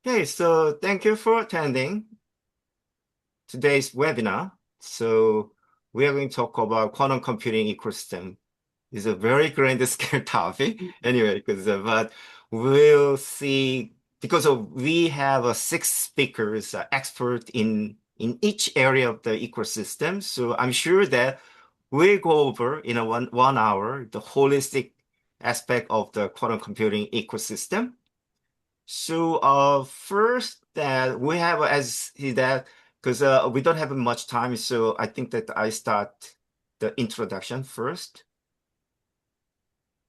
Okay, so thank you for attending today's webinar. So we are going to talk about quantum computing ecosystem. It's a very grand scale topic anyway, but we'll see we have six speakers, expert in each area of the ecosystem. So I'm sure that we'll go over in a one hour the holistic aspect of the quantum computing ecosystem. So first that we have as that because we don't have much time, so I think that I start the introduction first.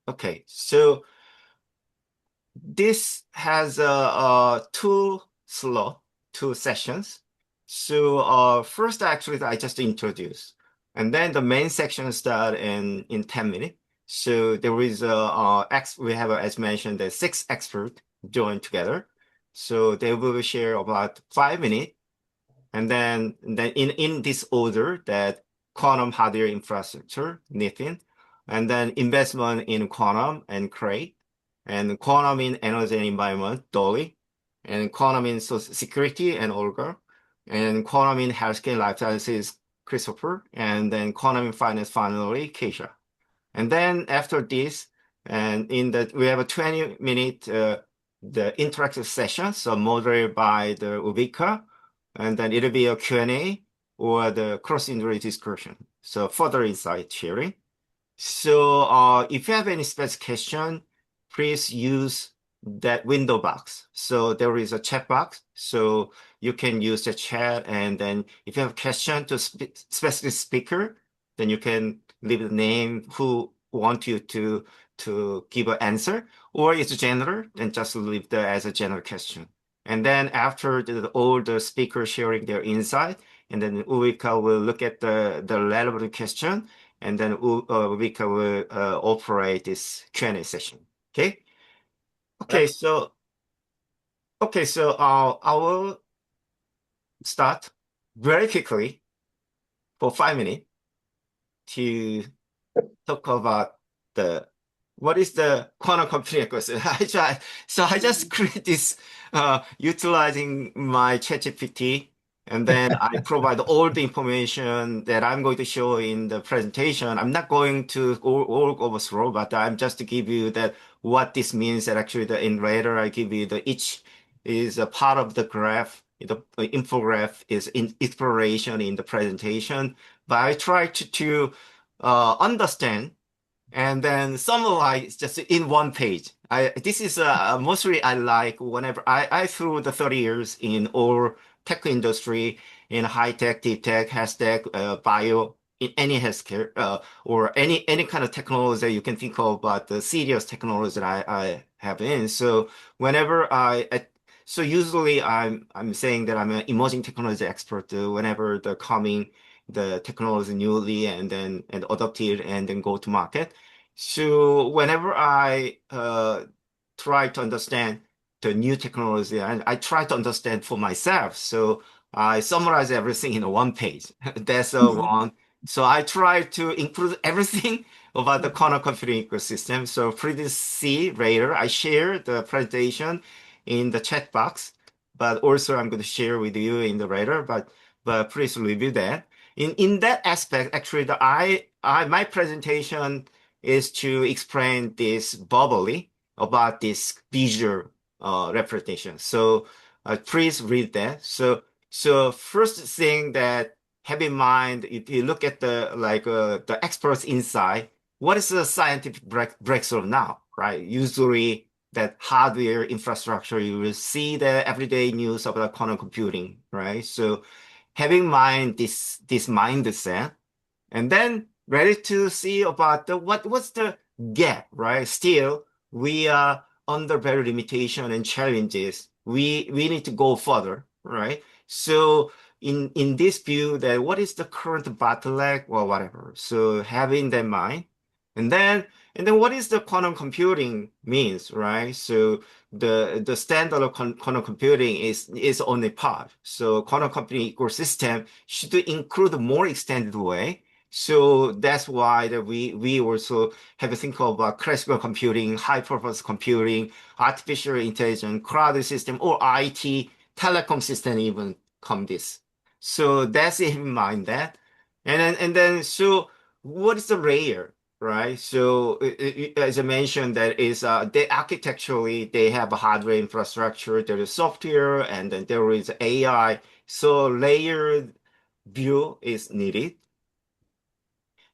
Okay, so this has two sessions. So first actually I just introduce, and then the main section start in 10 minutes. So there is we have as mentioned the six experts joined together. So they will share about 5 minutes, and then in this order that quantum hardware infrastructure, Nitin, and then investment in quantum and Craig, and quantum in energy and environment, Dolly, and quantum in security and Olga, and quantum in healthcare life sciences, Christopher, and then quantum in finance finally, Keisha. And then after this, and in the we have a 20-minute the interactive session, so moderated by the Ubika, and then it'll be a Q&A or the cross-industry discussion. So further insight sharing. So if you have any specific question, please use that window box. So there is a chat box, so you can use the chat, and then if you have a question to specific speaker, then you can leave the name who want you to give an answer, or it's general, then just leave the as a general question. And then after all the speakers sharing their insight, and then Ulrika will look at the relevant question, and then Vika will operate this Q&A session. Okay. Okay. Yep. So I will start very quickly for 5 minutes to talk about the what is the quantum computing ecosystem. I just create this utilizing my ChatGPT, and then I provide all the information that I'm going to show in the presentation. I'm not going to all overthrow, but I'm just to give you that what this means. That actually in later I give you the each is a part of the graph. The infograph is in exploration in the presentation, but I try to understand and then summarize just in one page. This is mostly I like whenever I through the 30 years in all tech industry, in high tech, deep tech, health tech, bio, in any healthcare or any kind of technology that you can think of, but the serious technology that I have in. So whenever so usually I'm saying that I'm an emerging technology expert whenever the coming the technology newly and then and adopted and then go to market. So whenever I try to understand the new technology, and I try to understand for myself. So I summarize everything in a one page. That's a one. So I try to include everything about the quantum computing ecosystem. So please see later. I share the presentation in the chat box, but also I'm going to share with you in the later. But please review that. In that aspect, actually, my presentation is to explain this verbally about this visual representation. So please read that. So first thing that have in mind, if you look at the experts inside, what is the scientific breakthrough now, right? Usually that hardware infrastructure, you will see the everyday news about quantum computing, right? So having in mind this mindset, and then ready to see about the what's the gap, right? Still, we are under very limitation and challenges. We need to go further, right? So in this view, that what is the current bottleneck or whatever. So having that in mind, and then what is the quantum computing means, right? So the standard of quantum computing is only part. So quantum computing ecosystem should include a more extended way. So that's why that we also have to think about classical computing, high performance computing, artificial intelligence, cloud system, or IT, telecom system even come this. So that's in mind that. And then so what is the layer, right? So as I mentioned, that is they architecturally they have a hardware infrastructure, there is software, and then there is AI. So layered view is needed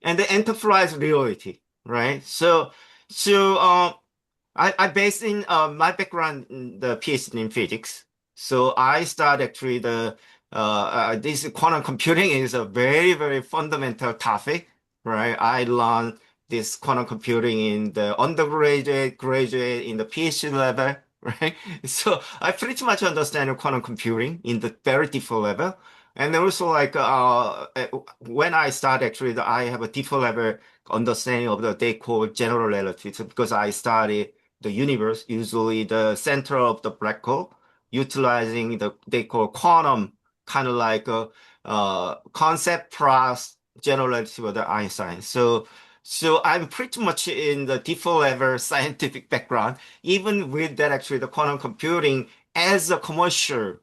and the enterprise reality, right? So I based in my background in the PhD in physics. So I started actually this quantum computing is a very, very fundamental topic, right? I learned this quantum computing in the undergraduate, graduate, in the PhD level, right? So I pretty much understand quantum computing in the very deeper level. And also like when I start actually I have a deeper level understanding of the they call general relativity because I study the universe, usually the center of the black hole, utilizing the they call quantum, kind of like a concept plus general relativity of the Einstein. So I'm pretty much in the deeper level scientific background. Even with that, actually, the quantum computing as a commercial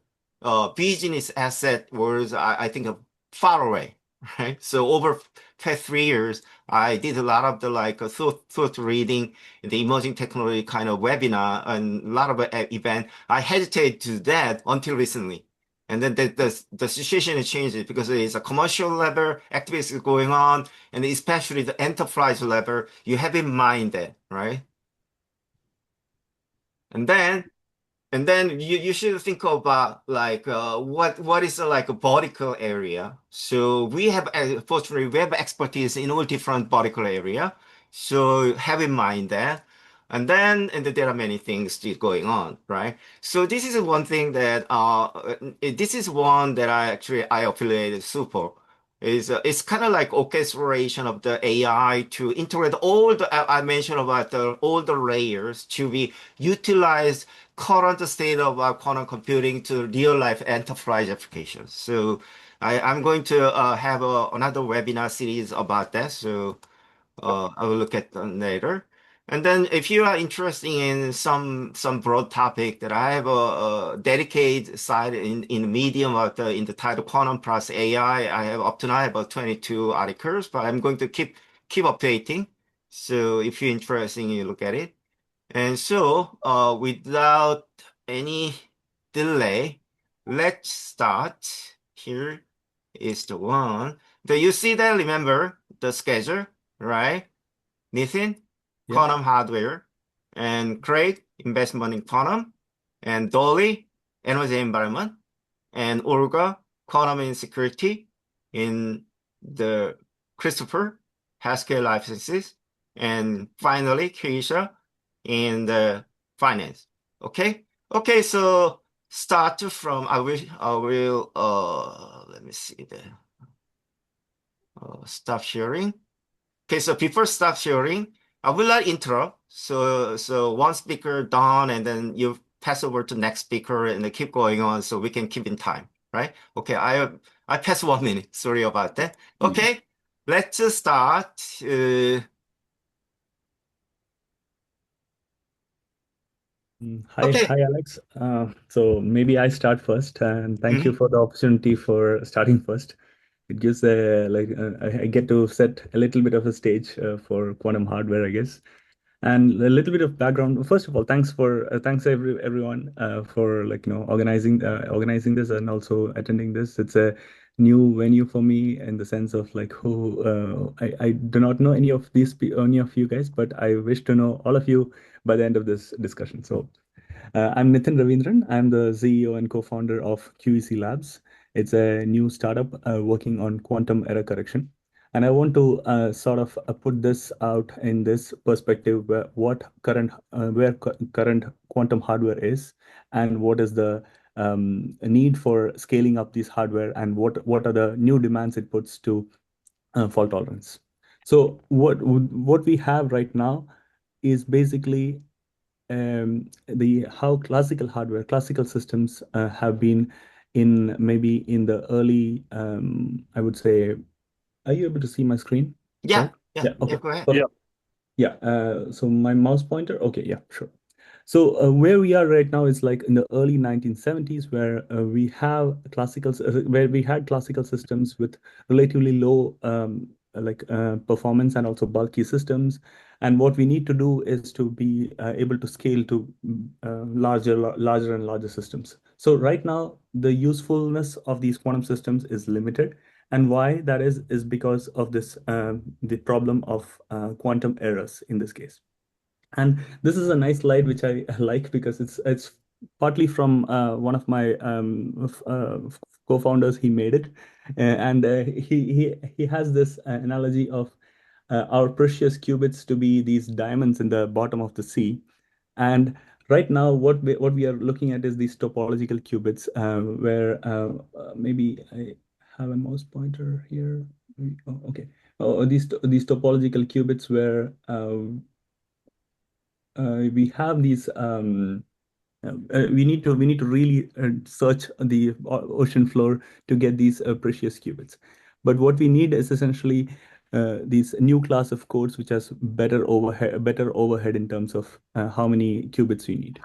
business asset was, I think, far away, right? So over past 3 years, I did a lot of the like thought reading, the emerging technology kind of webinar, and a lot of event. I hesitated to that until recently. And then the situation has changed because there's a commercial level activities going on, and especially the enterprise level, you have in mind that, right? And then and then you should think about like what is like a vertical area. So we have fortunately we have expertise in all different vertical area. So have in mind that. And then there are many things still going on, right? So this is one thing that this is one that I affiliated super is it's kind of like orchestration of the AI to integrate all the I mentioned about all the layers to be utilized current state of quantum computing to real life enterprise applications. So I'm going to have another webinar series about that. So I will look at them later. And then if you are interested in some broad topic that I have a dedicated side in Medium of in the title Quantum Plus AI, I have up to now about 22 articles, but I'm going to keep updating. So if you're interested, you look at it. And so, without any delay, let's start. Here is the one. Do you see that? Remember the schedule, right? Nathan, Yeah. quantum hardware, and Craig, investment in quantum, and Dolly, energy environment, and Olga, quantum insecurity in the Christopher, healthcare life sciences, and finally, Keisha in the finance. Okay? Okay, so start from, I will, let me see the, stop sharing. Okay, so before stop sharing, I will not interrupt. So one speaker done, and then you pass over to next speaker, and then keep going on, so we can keep in time, right? Okay, I passed 1 minute. Sorry about that. Mm. Okay, let's start. Hi, Okay. Alex. So maybe I start first, and thank you Mhm. for the opportunity for starting first. It gives I get to set a little bit of a stage for quantum hardware, I guess, and a little bit of background. First of all, thanks everyone for organizing this and also attending this. It's a new venue for me in the sense of like who I do not know any of you guys, but I wish to know all of you by the end of this discussion. So I'm Nitin Ravindran. I'm the CEO and co-founder of QEC Labs. It's a new startup working on quantum error correction. And I want to put this out in this perspective where current quantum hardware is, and what is the need for scaling up this hardware, and what are the new demands it puts to fault tolerance. So what we have right now is basically the how classical systems have been in maybe in the early I would say Are you able to see my screen? Yeah, Right? yeah, Yeah. yeah, Okay. go ahead. Perfect. Yeah. So my mouse pointer. Okay. Yeah. Sure. So where we are right now is like in the early 1970s, where where we had classical systems with relatively low performance and also bulky systems. And what we need to do is to be able to scale to larger and larger systems. So right now, the usefulness of these quantum systems is limited. And why that is because of this the problem of quantum errors in this case. And this is a nice slide which I like because it's partly from one of my co-founders. He made it, and he has this analogy of our precious qubits to be these diamonds in the bottom of the sea. And right now, what we are looking at is these topological qubits, where maybe I have a mouse pointer here. Oh, okay. Oh, these topological qubits where we have these we need to really search the ocean floor to get these precious qubits. But what we need is essentially these new class of codes which has better overhead in terms of how many qubits we need.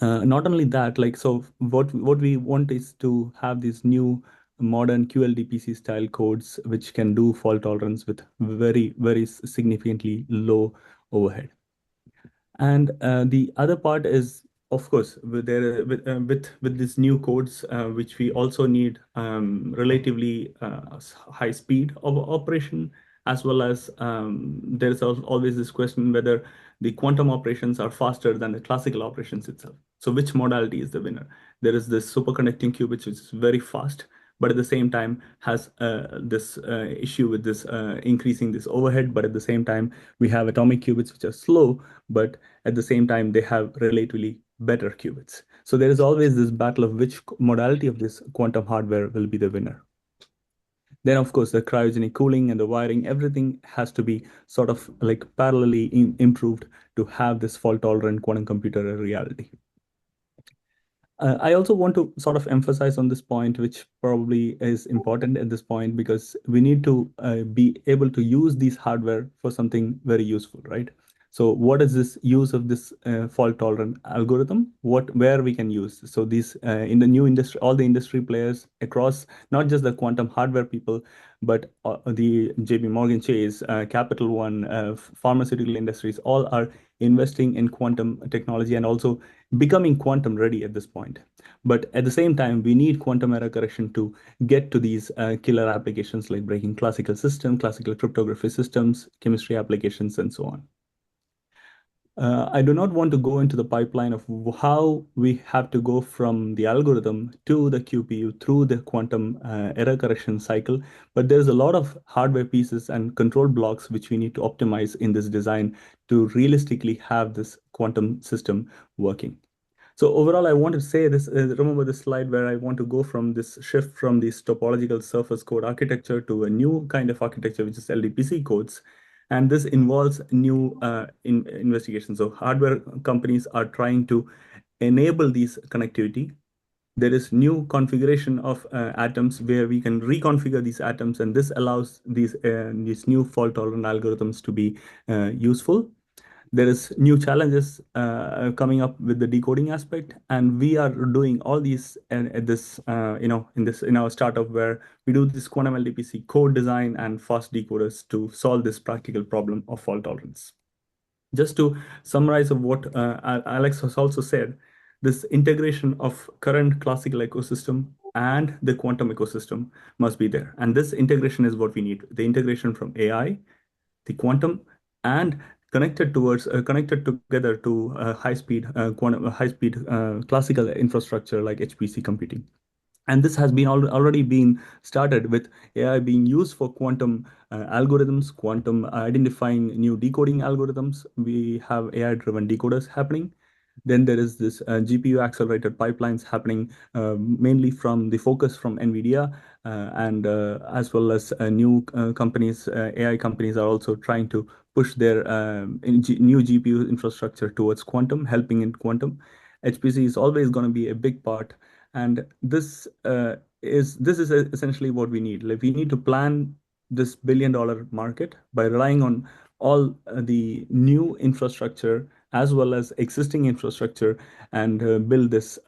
Not only that, like so what we want is to have these new modern QLDPC style codes which can do fault tolerance with very significantly low overhead. And the other part is, of course, with these new codes, which we also need relatively high speed of operation, as well as there is always this question whether the quantum operations are faster than the classical operations itself. So which modality is the winner? There is this superconducting qubit, which is very fast, but at the same time has this issue with this increasing this overhead. But at the same time, we have atomic qubits, which are slow, but at the same time, they have relatively better qubits. So there is always this battle of which modality of this quantum hardware will be the winner. Then, of course, the cryogenic cooling and the wiring, everything has to be sort of like parallelly improved to have this fault tolerant quantum computer a reality. I also want to sort of emphasize on this point, which probably is important at this point, because we need to be able to use these hardware for something very useful, right? So what is this use of this fault tolerant algorithm? Where we can use? So these in the new industry, all the industry players across, not just the quantum hardware people, but the JP Morgan Chase, Capital One, pharmaceutical industries, all are investing in quantum technology and also becoming quantum ready at this point. But at the same time, we need quantum error correction to get to these killer applications like breaking classical cryptography systems, chemistry applications, and so on. I do not want to go into the pipeline of how we have to go from the algorithm to the QPU through the quantum error correction cycle, but there's a lot of hardware pieces and control blocks which we need to optimize in this design to realistically have this quantum system working. So overall, I want to say this, remember this slide where I want to go from this shift from this topological surface code architecture to a new kind of architecture, which is LDPC codes. And this involves new investigations. So hardware companies are trying to enable these connectivity. There is new configuration of atoms where we can reconfigure these atoms, and this allows these new fault tolerant algorithms to be useful. There is new challenges coming up with the decoding aspect, and we are doing all these at this in our startup where we do this quantum LDPC code design and fast decoders to solve this practical problem of fault tolerance. Just to summarize of what Alex has also said, this integration of current classical ecosystem and the quantum ecosystem must be there, and this integration is what we need: the integration from AI, the quantum, and connected together to high speed classical infrastructure like HPC computing. And this has been already been started with AI being used for quantum algorithms, quantum identifying new decoding algorithms. We have AI driven decoders happening. Then there is this GPU accelerated pipelines happening mainly from the focus from NVIDIA, and as well as new companies, AI companies are also trying to push their new GPU infrastructure towards quantum, helping in quantum. HPC is always going to be a big part, and this is essentially what we need. Like we need to plan this billion-dollar market by relying on all the new infrastructure as well as existing infrastructure and build this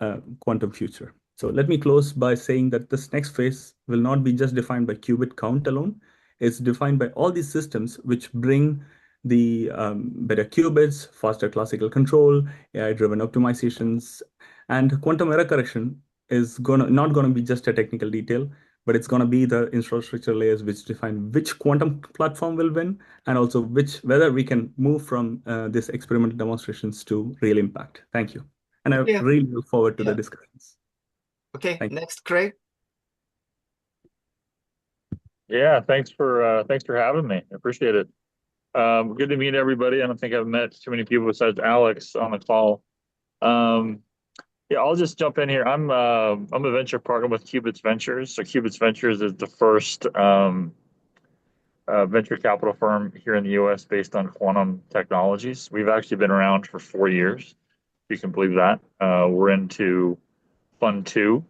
quantum future. So let me close by saying that this next phase will not be just defined by qubit count alone. It's defined by all these systems which bring the better qubits, faster classical control, AI-driven optimizations, and quantum error correction is not gonna be just a technical detail, but it's going to be the infrastructure layers which define which quantum platform will win and also whether we can move from this experimental demonstrations to real impact. Thank you. And I Yeah. really look forward to the Yeah. discussions. Okay, Thank you. next, Craig. Yeah, thanks for having me. I appreciate it. Good to meet everybody. I don't think I've met too many people besides Alex on the call. Yeah, I'll just jump in here. I'm a venture partner with Qubits Ventures. So Qubits Ventures is the first venture capital firm here in the U.S. based on quantum technologies. We've actually been around for 4 years, if you can believe that. We're into Fund 2,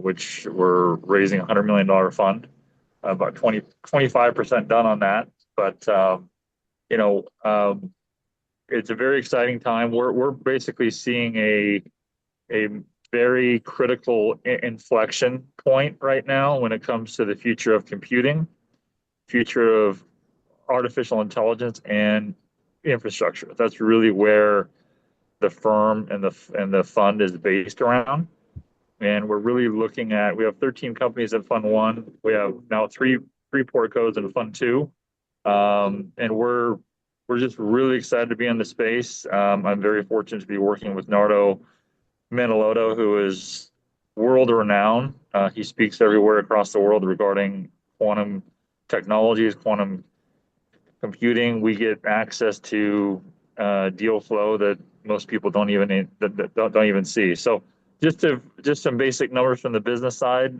which we're raising a $100 million fund. About 25% done on that. But you know, it's a very exciting time. We're basically seeing a very critical inflection point right now when it comes to the future of computing, future of artificial intelligence, and infrastructure. That's really where the firm and the fund is based around. And we're really looking at, we have 13 companies in Fund 1. We have now three portcos in Fund 2. And we're just really excited to be in the space. I'm very fortunate to be working with Nardo Manalotto, who is world renowned. He speaks everywhere across the world regarding quantum technologies, quantum computing. We get access to deal flow that most people don't even see. So just some basic numbers from the business side.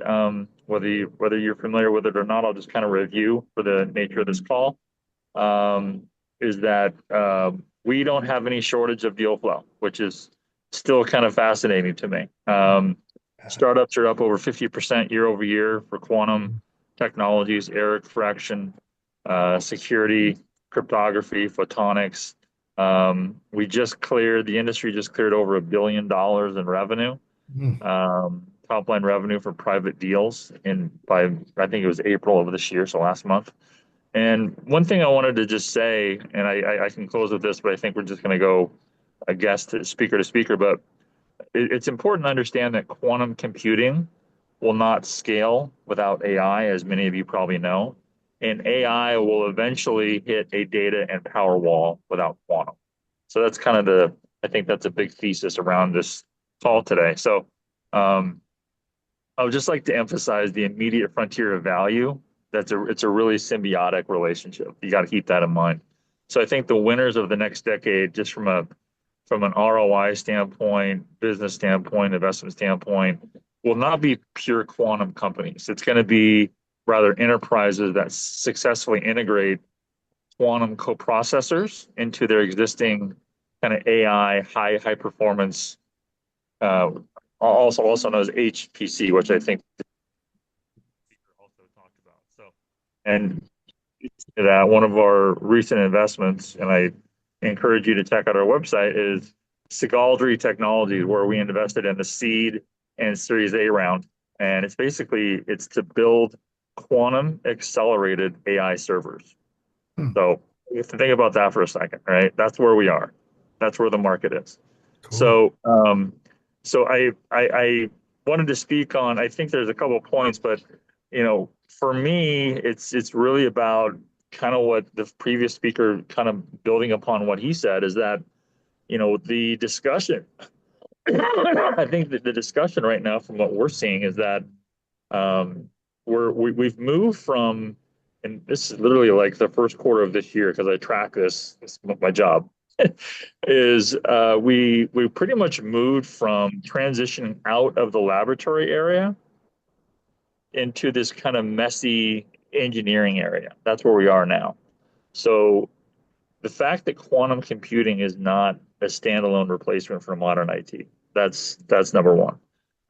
Whether you're familiar with it or not, I'll just kind of review for the nature of this call. Is that we don't have any shortage of deal flow, which is still kind of fascinating to me. Startups are up over 50% year over year for quantum technologies, error correction, security, cryptography, photonics. The industry just cleared over $1 billion in revenue. Top line revenue for private deals by I think it was April of this year, so last month. And one thing I wanted to just say, and I can close with this, but I think we're just going to go speaker to speaker. But it's important to understand that quantum computing will not scale without AI, as many of you probably know. And AI will eventually hit a data and power wall without quantum. So that's kind of I think that's a big thesis around this call today. So I would just like to emphasize the immediate frontier of value. It's a really symbiotic relationship. You got to keep that in mind. So I think the winners of the next decade, just from an ROI standpoint, business standpoint, investment standpoint, will not be pure quantum companies. It's going to be rather enterprises that successfully integrate quantum coprocessors into their existing kind of AI high performance, also known as HPC, which I think also talked about. So, and that one of our recent investments, and I encourage you to check out our website, is Sigaldry Technologies, where we invested in the seed and Series A round. And it's to build quantum accelerated AI servers. So you have to think about that for a second, right? That's where we are. That's where the market is. Cool. So I wanted to speak on, I think there's a couple of points, but for me, it's really about kind of what the previous speaker kind of building upon what he said is that, the discussion, I think that the discussion right now from what we're seeing is that we've moved from, and this is literally like the first quarter of this year because I track this is my job, is we pretty much moved from transitioning out of the laboratory area into this kind of messy engineering area. That's where we are now. So the fact that quantum computing is not a standalone replacement for modern IT, that's number one.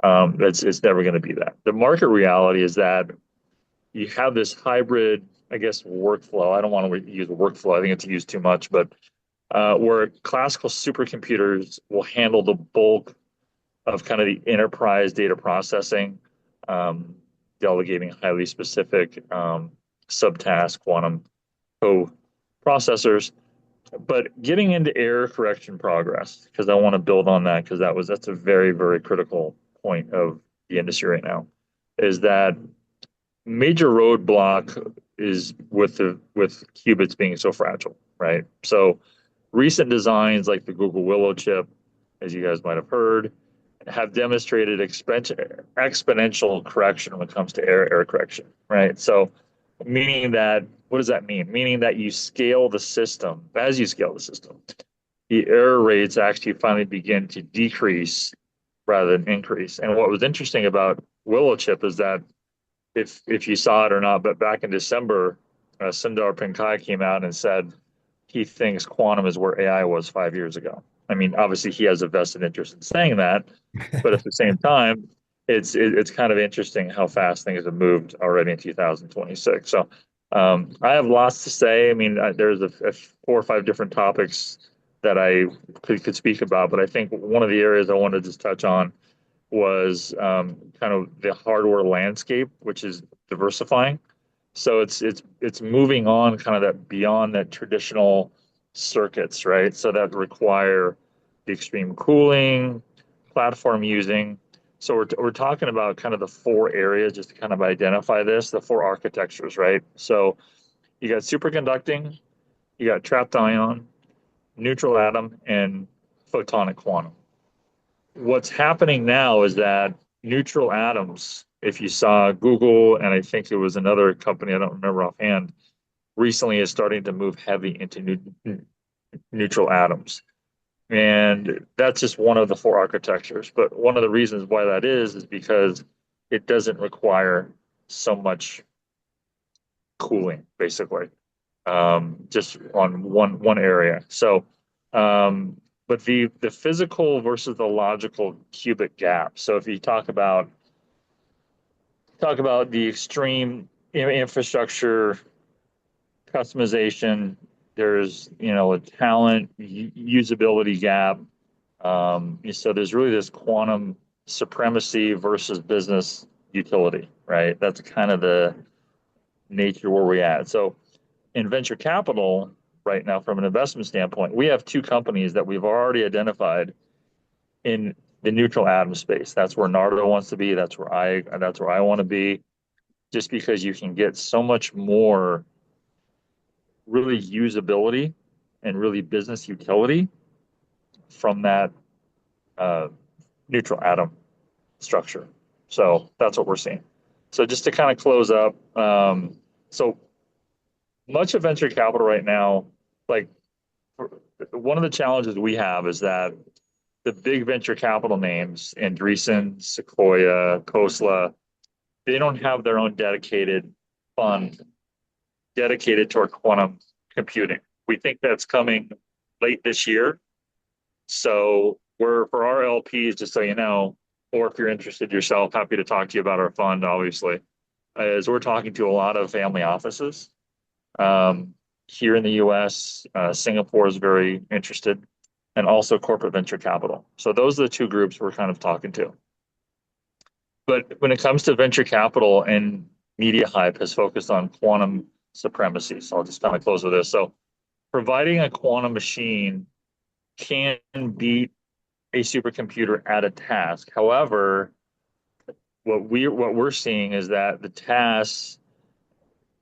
It's never going to be that. The market reality is that you have this hybrid I guess, workflow. I don't want to use workflow. I think it's used too much, but where classical supercomputers will handle the bulk of kind of the enterprise data processing, delegating highly specific subtask quantum co-processors. But getting into error correction progress, because I want to build on that, because that's a very, very critical point of the industry right now, is that major roadblock is with qubits being so fragile, right? So recent designs like the Google Willow chip, as you guys might have heard, have demonstrated exponential correction when it comes to error correction, right? So meaning that, what does that mean? Meaning that you scale the system, as you scale the system, the error rates actually finally begin to decrease rather than increase. And what was interesting about Willow chip is that if you saw it or not, but back in December, Sundar Pichai came out and said he thinks quantum is where AI was 5 years ago. I mean, obviously he has a vested interest in saying that, but at the same time, it's kind of interesting how fast things have moved already in 2026. So I have lots to say. I mean, there's a 4 or 5 different topics that I could speak about, but I think one of the areas I wanted to just touch on was kind of the hardware landscape, which is diversifying. So it's moving on kind of that beyond that traditional circuits, right? So that require the extreme cooling, platform using. So we're talking about kind of the 4 areas just to kind of identify this, the 4 architectures, right? So you got superconducting, you got trapped ion, neutral atom, and photonic quantum. What's happening now is that neutral atoms, if you saw Google, and I think it was another company, I don't remember offhand, recently is starting to move heavy into neutral atoms. And that's just one of the 4 architectures. But one of the reasons why that is because it doesn't require so much cooling, basically, just on one area. So, but the physical versus the logical qubit gap. So if you talk about the extreme infrastructure customization, there's a talent usability gap. So there's really this quantum supremacy versus business utility, right? That's kind of the nature where we're at. So in venture capital right now, from an investment standpoint, we have 2 companies that we've already identified in the neutral atom space. That's where Nardo wants to be. That's where I want to be, just because you can get so much more really usability and really business utility from that neutral atom structure. So that's what we're seeing. So just to kind of close up, so much of venture capital right now, like one of the challenges we have is that the big venture capital names, Andreessen, Sequoia, Khosla, they don't have their own dedicated fund dedicated toward quantum computing. We think that's coming late this year. So we're, for our LPs, just so you know, or if you're interested yourself, happy to talk to you about our fund, obviously, is we're talking to a lot of family offices here in the US. Singapore is very interested, and also corporate venture capital. So those are the 2 groups we're kind of talking to. But when it comes to venture capital, and MediaHype has focused on quantum supremacy. So I'll just kind of close with this. So providing a quantum machine can beat a supercomputer at a task. However, what we're seeing is that the tasks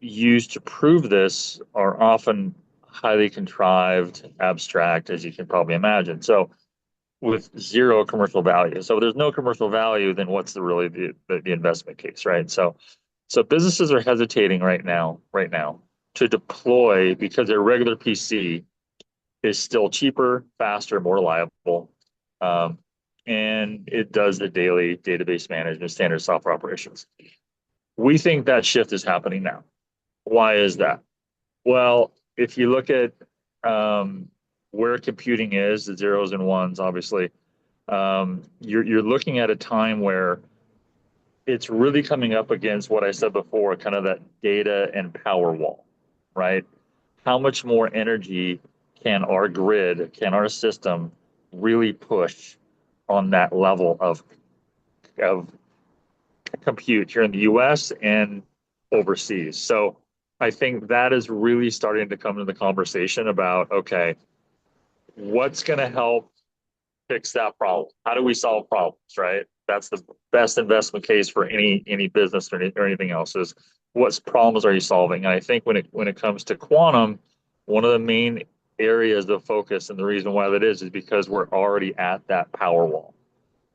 used to prove this are often highly contrived, abstract, as you can probably imagine. So with 0 commercial value. So if there's no commercial value, then what's really the investment case, right? So businesses are hesitating right now to deploy, because their regular PC is still cheaper, faster, more reliable, and it does the daily database management, standard software operations. We think that shift is happening now. Why is that? Well, if you look at where computing is, the zeros and ones, obviously, you're looking at a time where it's really coming up against what I said before, kind of that data and power wall, right? How much more energy can our grid, can our system really push on that level of compute here in the US and overseas? So I think that is really starting to come into the conversation about, okay, what's going to help fix that problem? How do we solve problems, right? That's the best investment case for any business or anything else is what problems are you solving? And I think when it comes to quantum, one of the main areas of focus and the reason why that is because we're already at that power wall.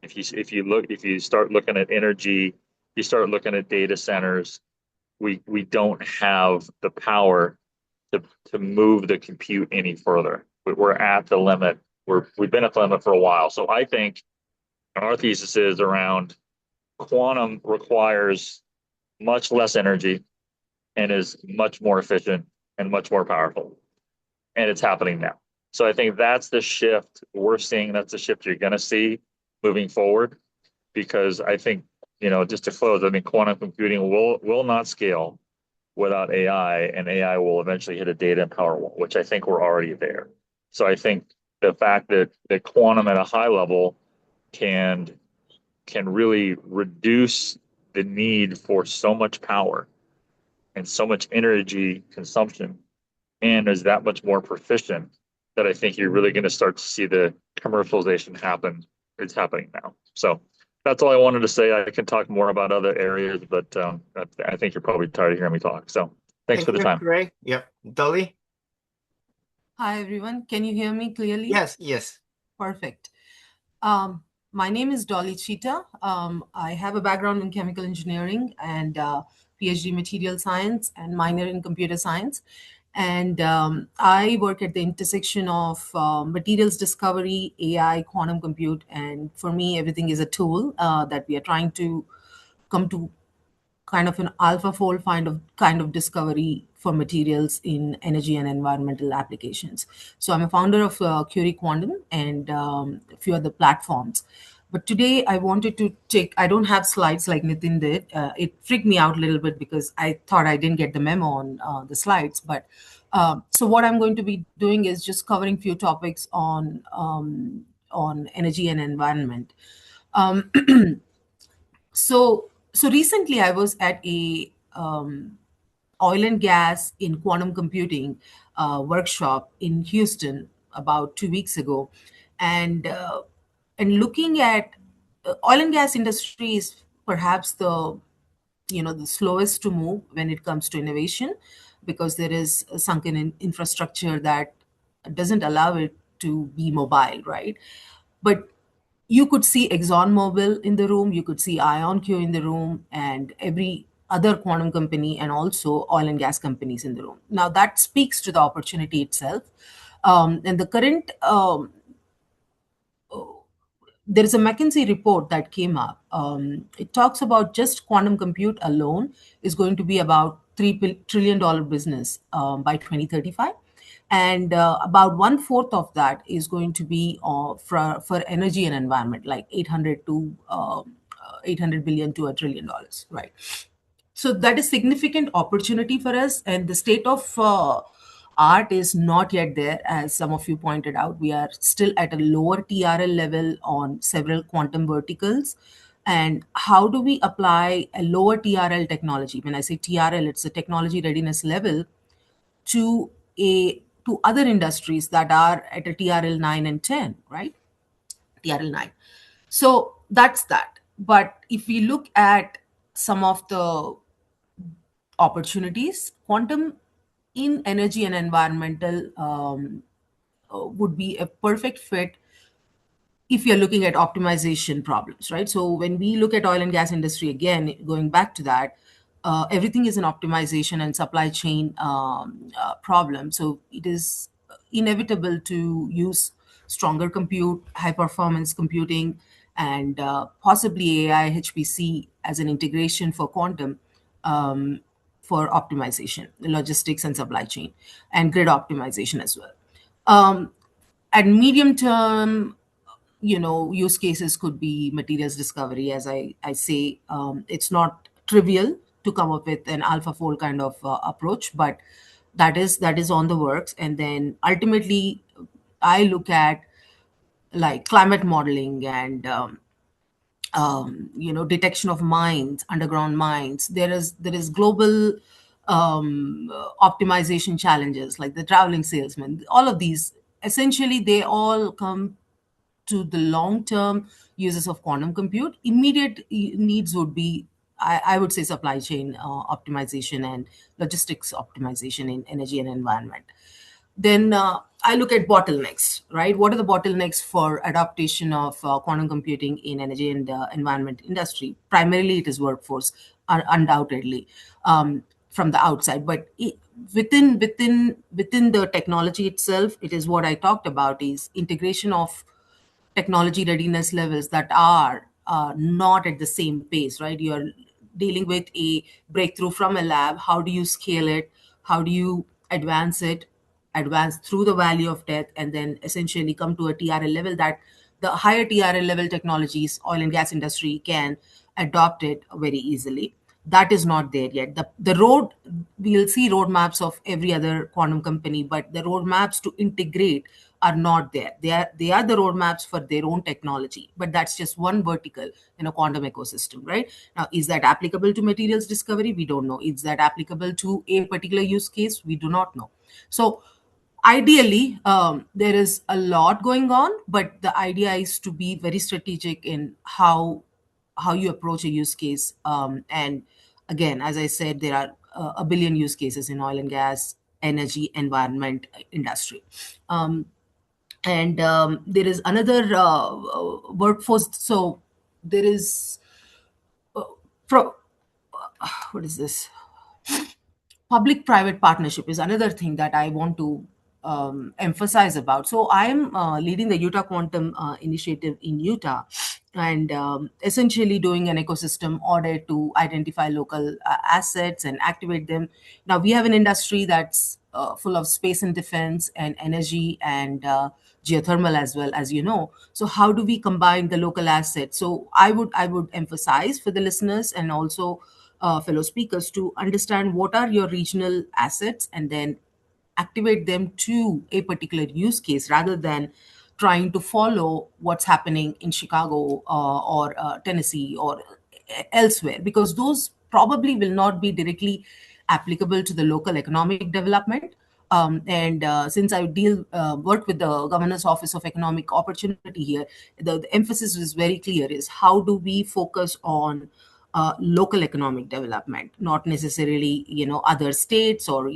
If you start looking at energy, you start looking at data centers, we don't have the power to move the compute any further. We're at the limit. We've been at the limit for a while. So I think our thesis is around quantum requires much less energy and is much more efficient and much more powerful. And it's happening now. So I think that's the shift we're seeing. That's the shift you're going to see moving forward, because I think, just to close, I mean, quantum computing will not scale without AI, and AI will eventually hit a data and power wall, which I think we're already there. So I think the fact that quantum at a high level can really reduce the need for so much power and so much energy consumption, and is that much more proficient, that I think you're really going to start to see the commercialization happen. It's happening now. So that's all I wanted to say. I can talk more about other areas, but I think you're probably tired of hearing me talk. So thanks for the time. Great. Yep. Dolly? Hi, everyone. Can you hear me clearly? Yes. Perfect. My name is Dolly Cheetah. I have a background in chemical engineering and PhD in material science and minor in computer science. And I work at the intersection of materials discovery, AI, quantum compute. And for me, everything is a tool that we are trying to come to kind of an AlphaFold kind of discovery for materials in energy and environmental applications. So I'm a founder of Curie Quantum and a few other platforms. But today I wanted to I don't have slides like Nitin did. It freaked me out a little bit because I thought I didn't get the memo on the slides. But so what I'm going to be doing is just covering a few topics on energy and environment. So recently I was at a oil and gas in quantum computing workshop in Houston about 2 weeks ago, and looking at oil and gas industry is perhaps the slowest to move when it comes to innovation, because there is a sunken infrastructure that doesn't allow it to be mobile, right? But you could see ExxonMobil in the room, you could see IonQ in the room, and every other quantum company, and also oil and gas companies in the room. Now that speaks to the opportunity itself. And the current, there is a McKinsey report that came up. It talks about just quantum compute alone is going to be about $3 trillion business by 2035. And about 1/4 of that is going to be for energy and environment, like 800 billion to $1 trillion, right? So that is significant opportunity for us, and the state of art is not yet there. As some of you pointed out, we are still at a lower TRL level on several quantum verticals. And how do we apply a lower TRL technology? When I say TRL, it's a technology readiness level to other industries that are at a TRL 9 and 10, right? TRL 9. So that's that. But if we look at some of the opportunities, quantum in energy and environmental would be a perfect fit if you're looking at optimization problems, right? So when we look at oil and gas industry, again, going back to that, everything is an optimization and supply chain problem. So it is inevitable to use stronger compute, high performance computing, and possibly AI, HPC as an integration for quantum for optimization, logistics and supply chain, and grid optimization as well. At medium term, use cases could be materials discovery. As I say, it's not trivial to come up with an AlphaFold kind of approach, but that is on the works. And then ultimately, I look at like climate modeling and detection of mines, underground mines. There is global optimization challenges like the traveling salesman. All of these, essentially, they all come to the long-term uses of quantum compute. Immediate needs would be, I would say, supply chain optimization and logistics optimization in energy and environment. Then I look at bottlenecks, right? What are the bottlenecks for adaptation of quantum computing in energy and environment industry? Primarily, it is workforce, undoubtedly, from the outside. But within the technology itself, it is what I talked about, is integration of technology readiness levels that are not at the same pace, right? You're dealing with a breakthrough from a lab. How do you scale it? How do you advance it, advance through the valley of death, and then essentially come to a TRL level that the higher TRL level technologies, oil and gas industry, can adopt it very easily? That is not there yet. The road, we'll see roadmaps of every other quantum company, but the roadmaps to integrate are not there. They are the roadmaps for their own technology, but that's just one vertical in a quantum ecosystem, right? Now, is that applicable to materials discovery? We don't know. Is that applicable to a particular use case? We do not know. So ideally, there is a lot going on, but the idea is to be very strategic in how you approach a use case. And again, as I said, there are a billion use cases in oil and gas, energy, environment, industry. And there is another workforce. So there is what is this? Public-private partnership is another thing that I want to emphasize about. So I am leading the Utah Quantum Initiative in Utah, and essentially doing an ecosystem audit to identify local assets and activate them. Now, we have an industry that's full of space and defense and energy and geothermal as well, as you know. So how do we combine the local assets? So I would emphasize for the listeners and also fellow speakers to understand what are your regional assets and then activate them to a particular use case rather than trying to follow what's happening in Chicago or Tennessee or elsewhere, because those probably will not be directly applicable to the local economic development. And since I work with the Governor's Office of Economic Opportunity here, the emphasis is very clear: is how do we focus on local economic development, not necessarily other states or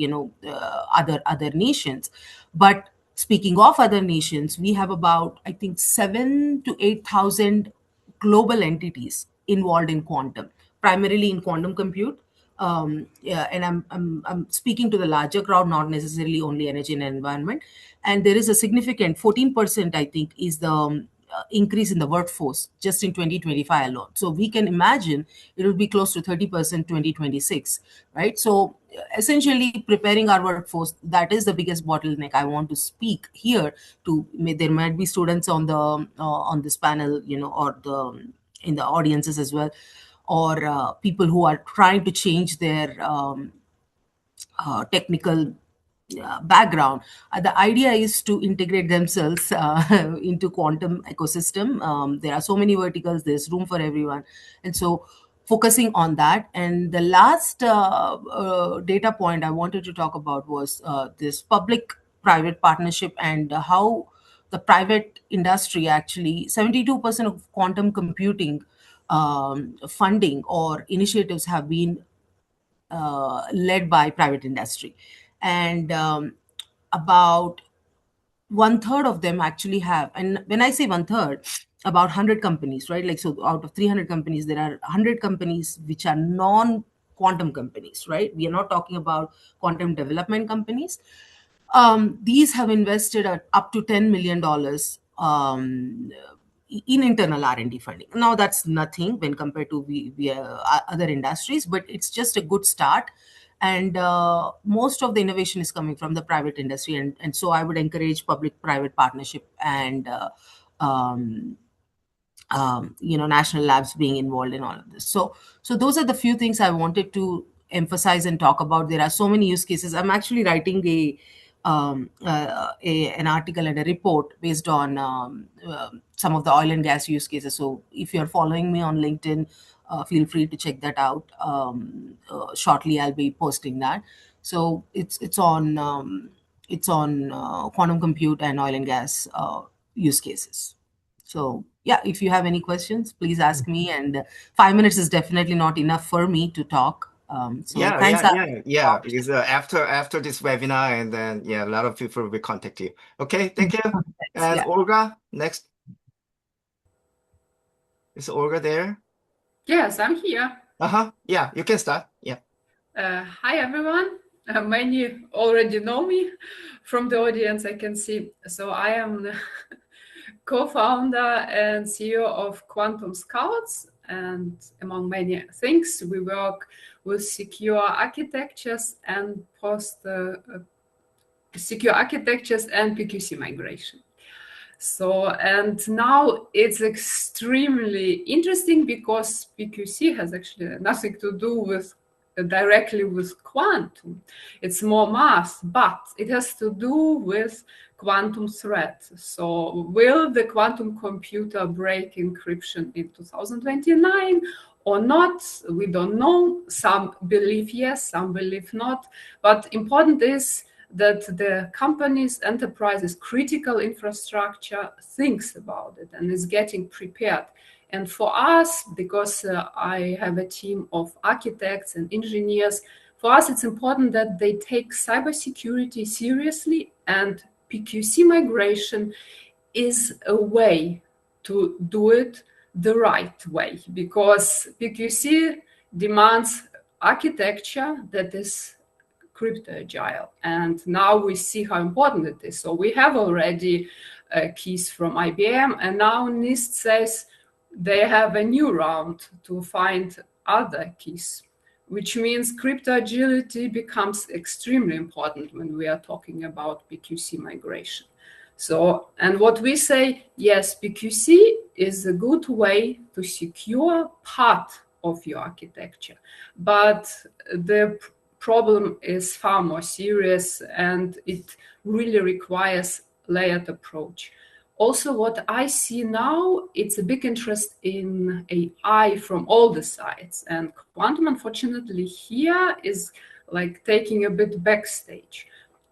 other nations. But speaking of other nations, we have about, I think, 7,000 to 8,000 global entities involved in quantum, primarily in quantum compute. Yeah, and I'm speaking to the larger crowd, not necessarily only energy and environment. And there is a significant 14%, I think, is the increase in the workforce just in 2025 alone. So we can imagine it will be close to 30% 2026, right? So essentially preparing our workforce, that is the biggest bottleneck I want to speak here to. There might be students on this panel, or in the audiences as well, or people who are trying to change their technical background. The idea is to integrate themselves into quantum ecosystem. There are so many verticals, there's room for everyone. And so focusing on that. And the last data point I wanted to talk about was this public-private partnership and how the private industry, actually 72% of quantum computing funding or initiatives have been led by private industry. And about 1/3 of them actually have, and when I say 1/3, about 100 companies, right? Like, so out of 300 companies, there are 100 companies which are non-quantum companies, right? We are not talking about quantum development companies. These have invested up to $10 million in internal R&D funding. Now, that's nothing when compared to other industries, but it's just a good start. And most of the innovation is coming from the private industry. And so I would encourage public-private partnership and national labs being involved in all of this. So those are the few things I wanted to emphasize and talk about. There are so many use cases. I'm actually writing an article and a report based on some of the oil and gas use cases. So if you're following me on LinkedIn, feel free to check that out. Shortly, I'll be posting that. So it's on quantum compute and oil and gas use cases. So yeah, if you have any questions, please ask me. And 5 minutes is definitely not enough for me to talk. So thanks. Because after this webinar, and then a lot of people will contact you. Okay, thank you. And Olga, next. Is Olga there? Yes, I'm here. Yeah, you can start. Yeah. Hi everyone. Many already know me from the audience, I can see. So I am the co-founder and CEO of Quantum Scouts, and among many things, we work with secure architectures and secure architectures and PQC migration. So, and now it's extremely interesting because PQC has actually nothing to do with directly with quantum. It's more math, but it has to do with quantum threat. So will the quantum computer break encryption in 2029 or not? We don't know. Some believe yes, some believe not. But important is that the companies, enterprises, critical infrastructure thinks about it and is getting prepared. And for us, because I have a team of architects and engineers, for us it's important that they take cybersecurity seriously, and PQC migration is a way to do it the right way, because PQC demands architecture that is crypto-agile. And now we see how important it is. So we have already keys from IBM, and now NIST says they have a new round to find other keys, which means crypto agility becomes extremely important when we are talking about PQC migration. So, and what we say, yes, PQC is a good way to secure part of your architecture, but the problem is far more serious, and it really requires layered approach. Also, what I see now, it's a big interest in AI from all the sides, and quantum, unfortunately, here is like taking a bit backstage.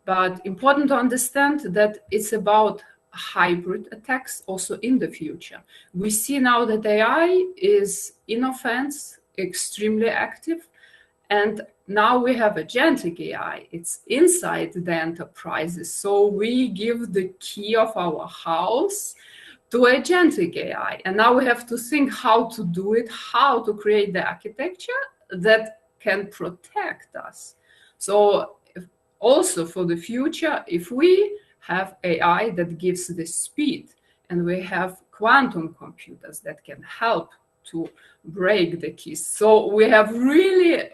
But important to understand that it's about hybrid attacks also in the future. We see now that AI is in offense, extremely active, and now we have agentic AI. It's inside the enterprises. So we give the key of our house to agentic AI. And now we have to think how to do it, how to create the architecture that can protect us. So also for the future, if we have AI that gives the speed, and we have quantum computers that can help to break the keys. So we have really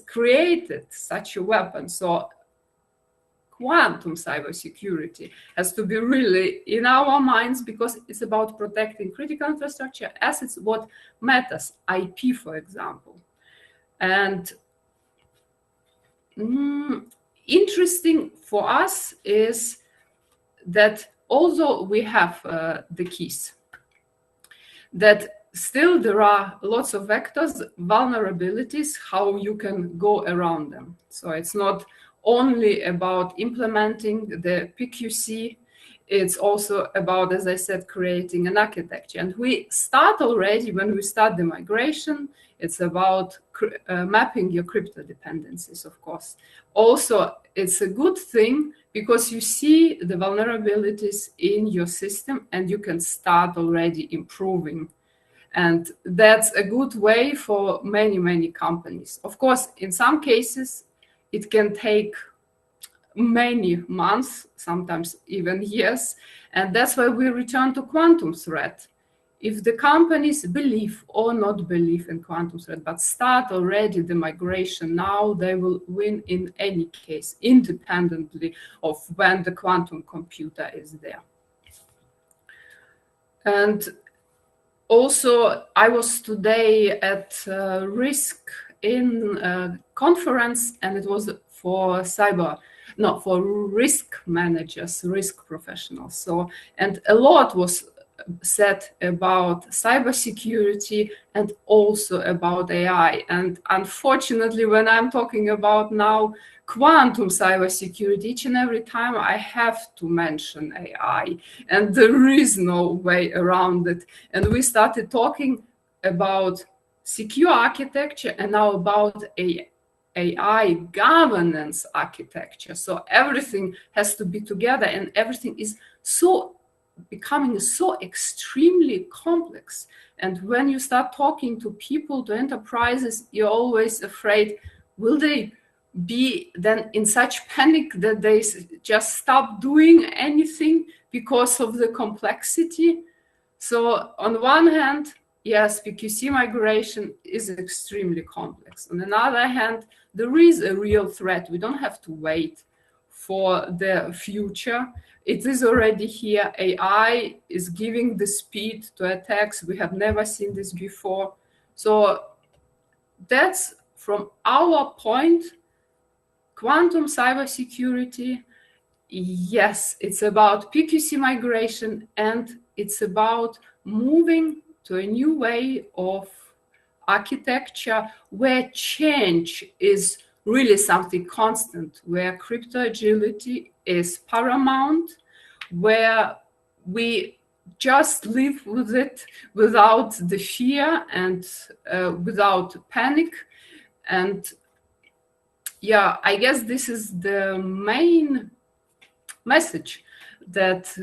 created such a weapon. So quantum cybersecurity has to be really in our minds, because it's about protecting critical infrastructure assets, what matters, IP, for example. And interesting for us is that although we have the keys, that still there are lots of vectors, vulnerabilities, how you can go around them. So it's not only about implementing the PQC, it's also about, as I said, creating an architecture. And we start already, when we start the migration, it's about mapping your crypto dependencies, of course. Also, it's a good thing because you see the vulnerabilities in your system and you can start already improving. And that's a good way for many, many companies. Of course, in some cases, it can take many months, sometimes even years. And that's why we return to quantum threat. If the companies believe or not believe in quantum threat, but start already the migration now, they will win in any case, independently of when the quantum computer is there. And also, I was today at Risk in a conference, and it was for for risk managers, risk professionals. So, and a lot was said about cybersecurity and also about AI. And unfortunately, when I'm talking about now quantum cybersecurity, each and every time I have to mention AI, and there is no way around it. And we started talking about secure architecture and now about AI governance architecture. So everything has to be together, and everything is so becoming so extremely complex. And when you start talking to people, to enterprises, you're always afraid, will they be then in such panic that they just stop doing anything because of the complexity? So on one hand, yes, PQC migration is extremely complex. On the other hand, there is a real threat. We don't have to wait for the future. It is already here. AI is giving the speed to attacks. We have never seen this before. So that's from our point, quantum cybersecurity. Yes, it's about PQC migration, and it's about moving to a new way of architecture where change is really something constant, where crypto agility is paramount, where we just live with it without the fear and without panic. And yeah, I guess this is the main message, that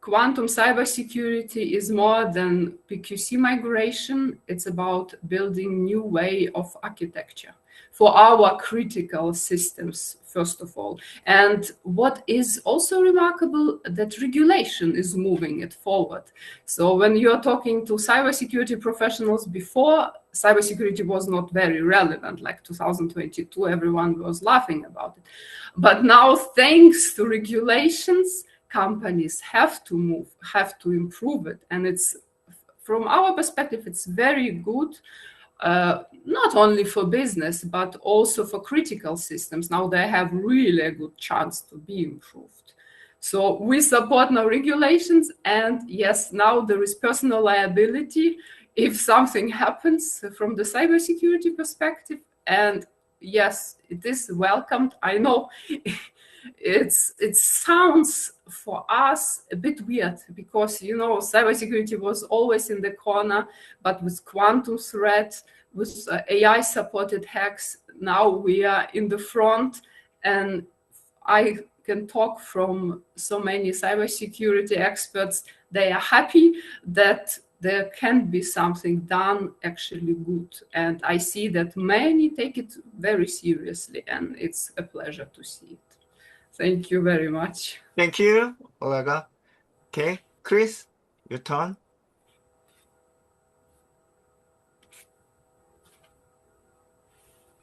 quantum cybersecurity is more than PQC migration. It's about building new way of architecture for our critical systems, first of all. And what is also remarkable, that regulation is moving it forward. So when you're talking to cybersecurity professionals, before, cybersecurity was not very relevant, like 2022, everyone was laughing about it. But now, thanks to regulations, companies have to improve it. And it's, from our perspective, it's very good, not only for business, but also for critical systems. Now they have really a good chance to be improved. So we support now regulations, and yes, now there is personal liability if something happens from the cybersecurity perspective. And yes, it is welcomed. I know it sounds for us a bit weird, because cybersecurity was always in the corner, but with quantum threat, with AI supported hacks, now we are in the front. And I can talk from so many cybersecurity experts. They are happy that there can be something done actually good. And I see that many take it very seriously, and it's a pleasure to see it. Thank you very much. Thank you, Olga. Okay, Chris, your turn.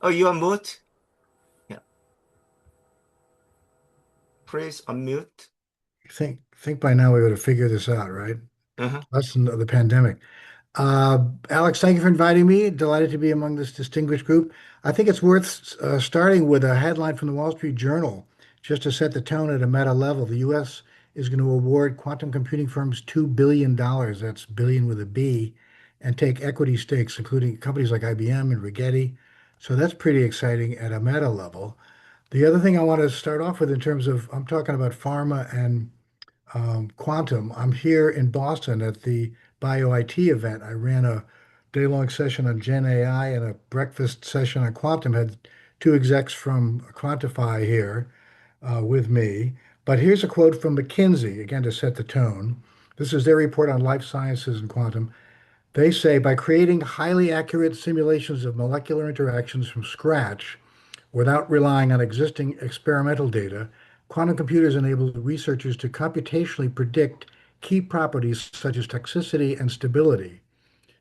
Oh, you are mute? Yeah. Please unmute. I think by now we would have figured this out, right? Uh-huh. Lesson of the pandemic. Alex, thank you for inviting me. Delighted to be among this distinguished group. I think it's worth starting with a headline from the Wall Street Journal, just to set the tone at a meta level. The U.S. is going to award quantum computing firms $2 billion, that's billion with a B, and take equity stakes, including companies like IBM and Rigetti. So that's pretty exciting at a meta level. The other thing I want to start off with, in terms of, I'm talking about pharma and quantum. I'm here in Boston at the BioIT event. I ran a day-long session on Gen AI and a breakfast session on quantum. Had two execs from Quantify here with me. But here's a quote from McKinsey, again, to set the tone. This is their report on life sciences and quantum. They say, by creating highly accurate simulations of molecular interactions from scratch, without relying on existing experimental data, quantum computers enable researchers to computationally predict key properties such as toxicity and stability,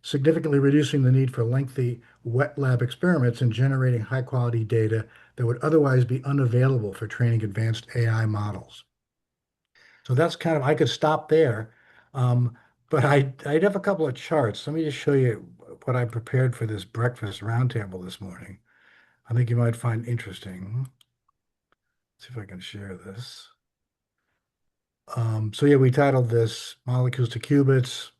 significantly reducing the need for lengthy wet lab experiments and generating high-quality data that would otherwise be unavailable for training advanced AI models. So that's kind of, I could stop there. but I'd have a couple of charts. Let me just show you what I prepared for this breakfast roundtable this morning. I think you might find interesting. Let's see if I can share this. So yeah, we titled this Molecules to Qubits,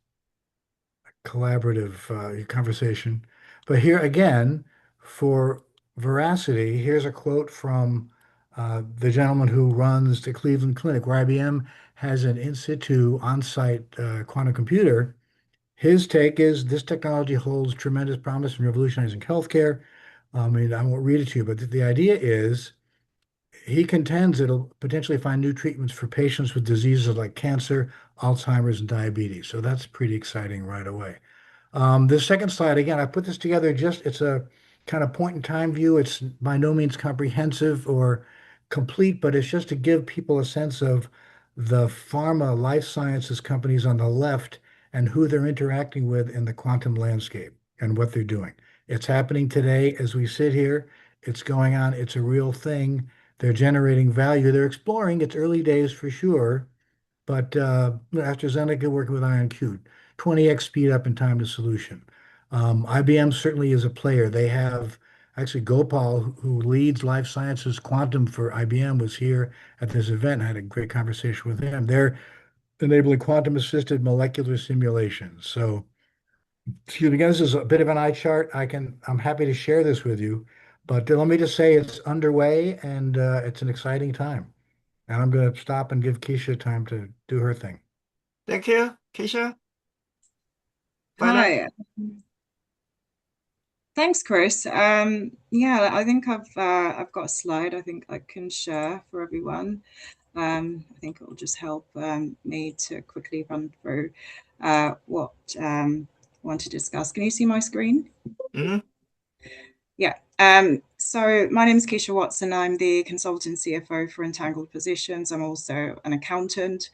collaborative conversation. But here again, for veracity, here's a quote from the gentleman who runs the Cleveland Clinic, where IBM has an in situ on-site quantum computer. His take is this technology holds tremendous promise in revolutionizing healthcare. I mean, I won't read it to you, but the idea is he contends it'll potentially find new treatments for patients with diseases like cancer, Alzheimer's, and diabetes. So that's pretty exciting right away. The second slide, again, I put this together it's a kind of point in time view. It's by no means comprehensive or complete, but it's just to give people a sense of the pharma life sciences companies on the left and who they're interacting with in the quantum landscape and what they're doing. It's happening today as we sit here. It's going on. It's a real thing. They're generating value. They're exploring. It's early days for sure. But AstraZeneca working with IonQ, 20x speed up in time to solution. IBM certainly is a player. They have actually Gopal, who leads life sciences quantum for IBM, was here at this event. I had a great conversation with him. They're enabling quantum assisted molecular simulations. So, excuse me, again, this is a bit of an eye chart. I'm happy to share this with you, but let me just say it's underway and it's an exciting time. And I'm going to stop and give Keisha time to do her thing. Thank you, Keisha. Finance? Hi. Thanks, Chris. Yeah, I think I've got a slide I think I can share for everyone. I think it will just help me to quickly run through what I want to discuss. Can you see my screen? Mm-hmm. Yeah. So my name is Keisha Watson. I'm the consultant CFO for Entangled Positions. I'm also an accountant.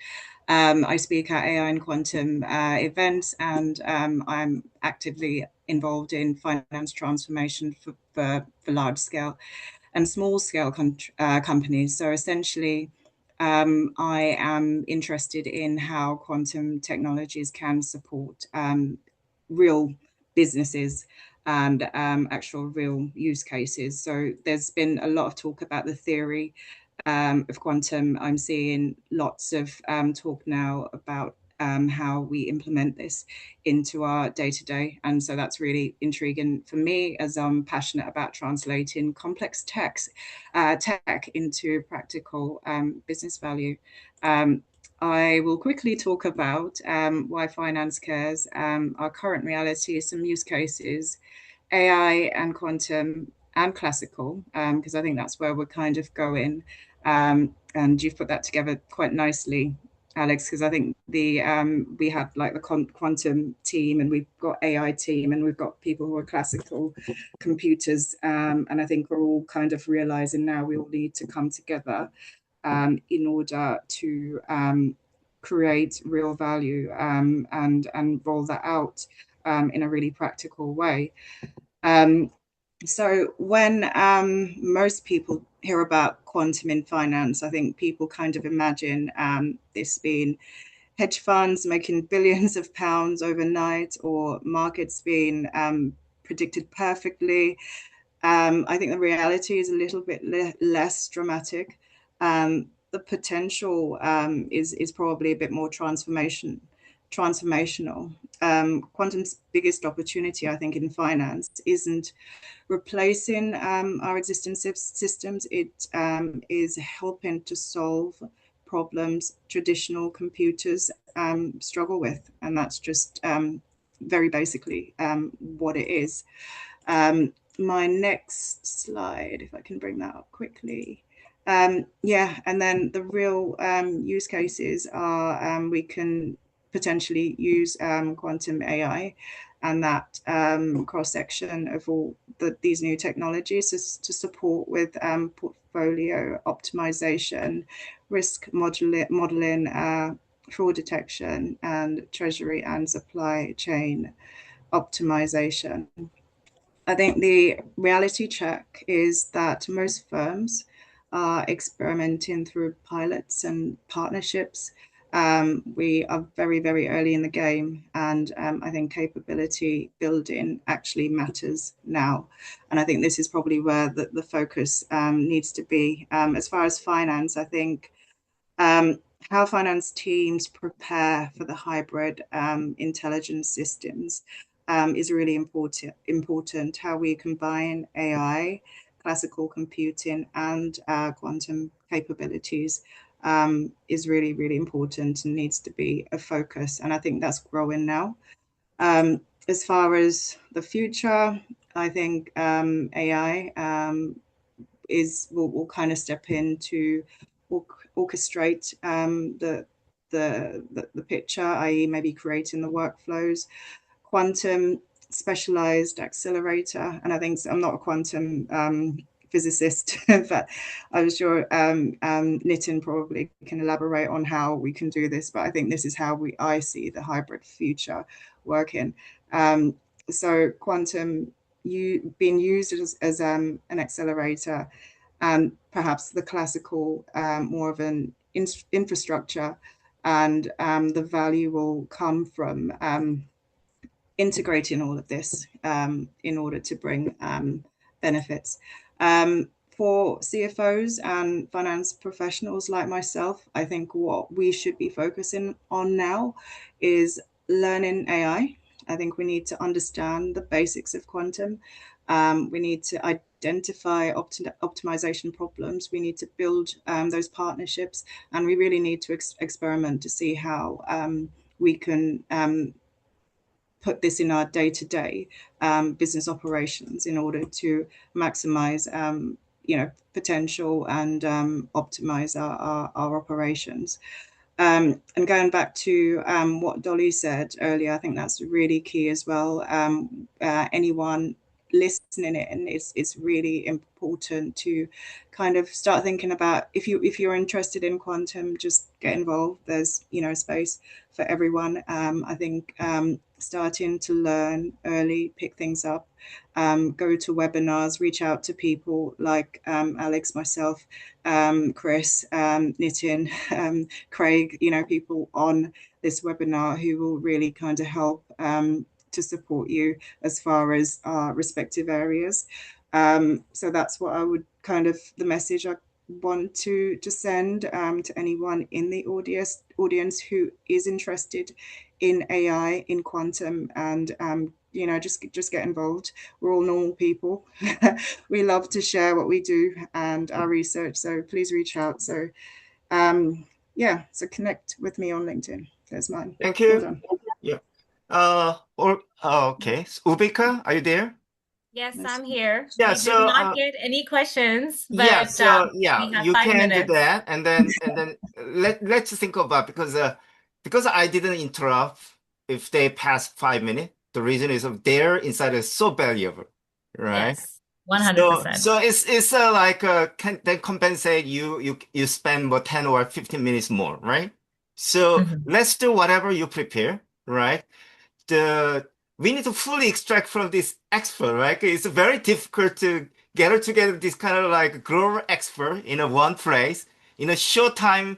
I speak at AI and Quantum events, and I'm actively involved in finance transformation for large scale and small scale companies. So essentially, I am interested in how quantum technologies can support real businesses and actual real use cases. So there's been a lot of talk about the theory of quantum. I'm seeing lots of talk now about how we implement this into our day-to-day. And so that's really intriguing for me, as I'm passionate about translating complex tech into practical business value. I will quickly talk about why finance cares, our current reality, some use cases, AI and quantum and classical, because I think that's where we're kind of going. And you've put that together quite nicely, Alex, because I think we have like the quantum team, and we've got AI team, and we've got people who are classical computers. And I think we're all kind of realizing now we all need to come together in order to create real value and roll that out in a really practical way. So when most people hear about quantum in finance, I think people kind of imagine this being hedge funds making billions of pounds overnight, or markets being predicted perfectly. I think the reality is a little bit less dramatic. The potential is probably a bit more transformational. Quantum's biggest opportunity, I think, in finance isn't replacing our existing systems. It is helping to solve problems traditional computers struggle with, and that's just very basically what it is. My next slide, if I can bring that up quickly. Yeah, and then the real use cases are we can potentially use quantum AI and that cross-section of all these new technologies to support with portfolio optimization, risk modeling, fraud detection, and treasury and supply chain optimization. I think the reality check is that most firms are experimenting through pilots and partnerships We are very, very early in the game, and I think capability building actually matters now. And I think this is probably where the focus needs to be. As far as finance, I think how finance teams prepare for the hybrid intelligence systems is really important. How we combine AI, classical computing, and quantum capabilities is really, really important and needs to be a focus. And I think that's growing now. As far as the future, I think AI will kind of step in to orchestrate the picture, i.e. maybe creating the workflows. Quantum specialized accelerator, and I think I'm not a quantum physicist, but I'm sure Nitin probably can elaborate on how we can do this. But I think this is how I see the hybrid future working. So quantum being used as an accelerator, and perhaps the classical more of an infrastructure, and the value will come from integrating all of this in order to bring benefits. For CFOs and finance professionals like myself, I think what we should be focusing on now is learning AI. I think we need to understand the basics of quantum. We need to identify optimization problems. We need to build those partnerships, and we really need to experiment to see how we can put this in our day-to-day business operations in order to maximize potential and optimize our operations. And going back to what Dolly said earlier, I think that's really key as well. Anyone listening in, it's really important to kind of start thinking about, if you're interested in quantum, just get involved. There's space for everyone. I think starting to learn early, pick things up, go to webinars, reach out to people like Alex, myself, Chris, Nitin, Craig, people on this webinar who will really kind of help to support you as far as our respective areas. So that's what I would the message I want to send to anyone in the audience who is interested in AI, in quantum, and just get involved. We're all normal people. We love to share what we do and our research, so please reach out. So so connect with me on LinkedIn. There's mine. Thank you. Well done. Yeah. Okay. Ubika, are you there? Yes, I'm here. Yeah, I so did not get any questions, but yeah, so we have you 5 can do minutes. that, and then let's think about, because I didn't interrupt if they pass 5 minutes. The reason is of their insight is so valuable, right? Yes, 100%. So it's like can they compensate you spend more 10 or 15 minutes more, right? So let's do whatever you prepare, right? We need to fully extract from this expert, right? It's very difficult to gather together this kind of like global expert in one place in a short time,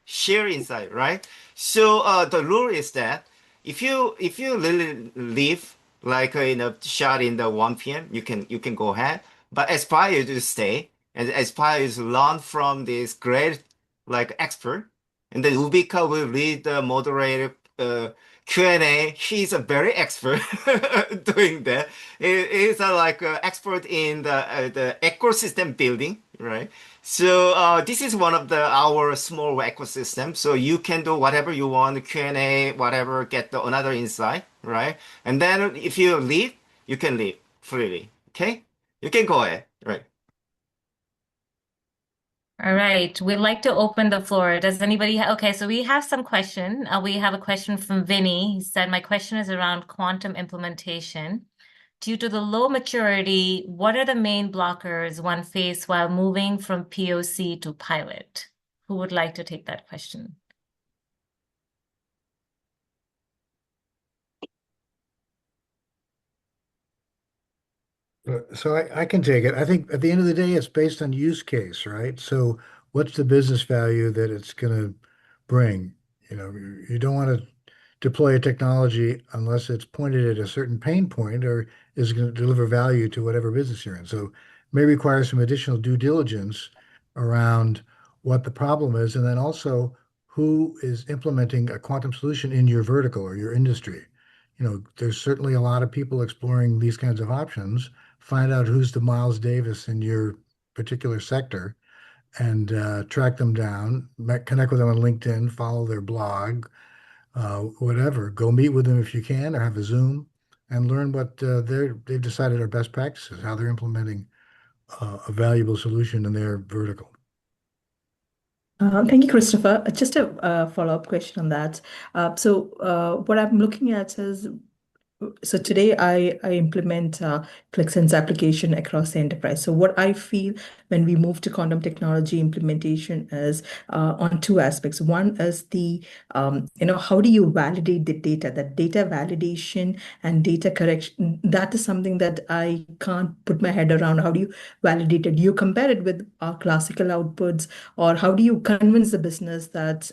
share insight, right? So the rule is that if you really leave like in a shot in the 1 p.m., you can go ahead, but aspire to stay and aspire to learn from this great like expert, and then Ubika will lead the moderator Q&A. He's a very expert doing that. He's like an expert in the ecosystem building, right? So this is one of our small ecosystem. So you can do whatever you want, Q&A, whatever, get another insight, right? And then if you leave, you can leave freely. Okay, you can go ahead, right? All right, we'd like to open the floor. Does anybody okay, so we have some question. We have a question from Vinny. He said, my question is around quantum implementation. Due to the low maturity, what are the main blockers one face while moving from POC to pilot? Who would like to take that question? So I can take it. I think at the end of the day, it's based on use case, right? So what's the business value that it's going to bring? You don't want to deploy a technology unless it's pointed at a certain pain point or is going to deliver value to whatever business you're in. So it may require some additional due diligence around what the problem is, and then also who is implementing a quantum solution in your vertical or your industry. There's certainly a lot of people exploring these kinds of options. Find out who's the Miles Davis in your particular sector and track them down, connect with them on LinkedIn, follow their blog, whatever. Go meet with them if you can, or have a Zoom, and learn what they've decided are best practices, how they're implementing a valuable solution in their vertical. Thank you, Christopher. Just a follow-up question on that. What I'm looking at is, so today I implement ClickSense application across the enterprise. So what I feel when we move to quantum technology implementation is on two aspects. One is the, how do you validate the data? That data validation and data correction, that is something that I can't put my head around. How do you validate it? Do you compare it with our classical outputs, or how do you convince the business that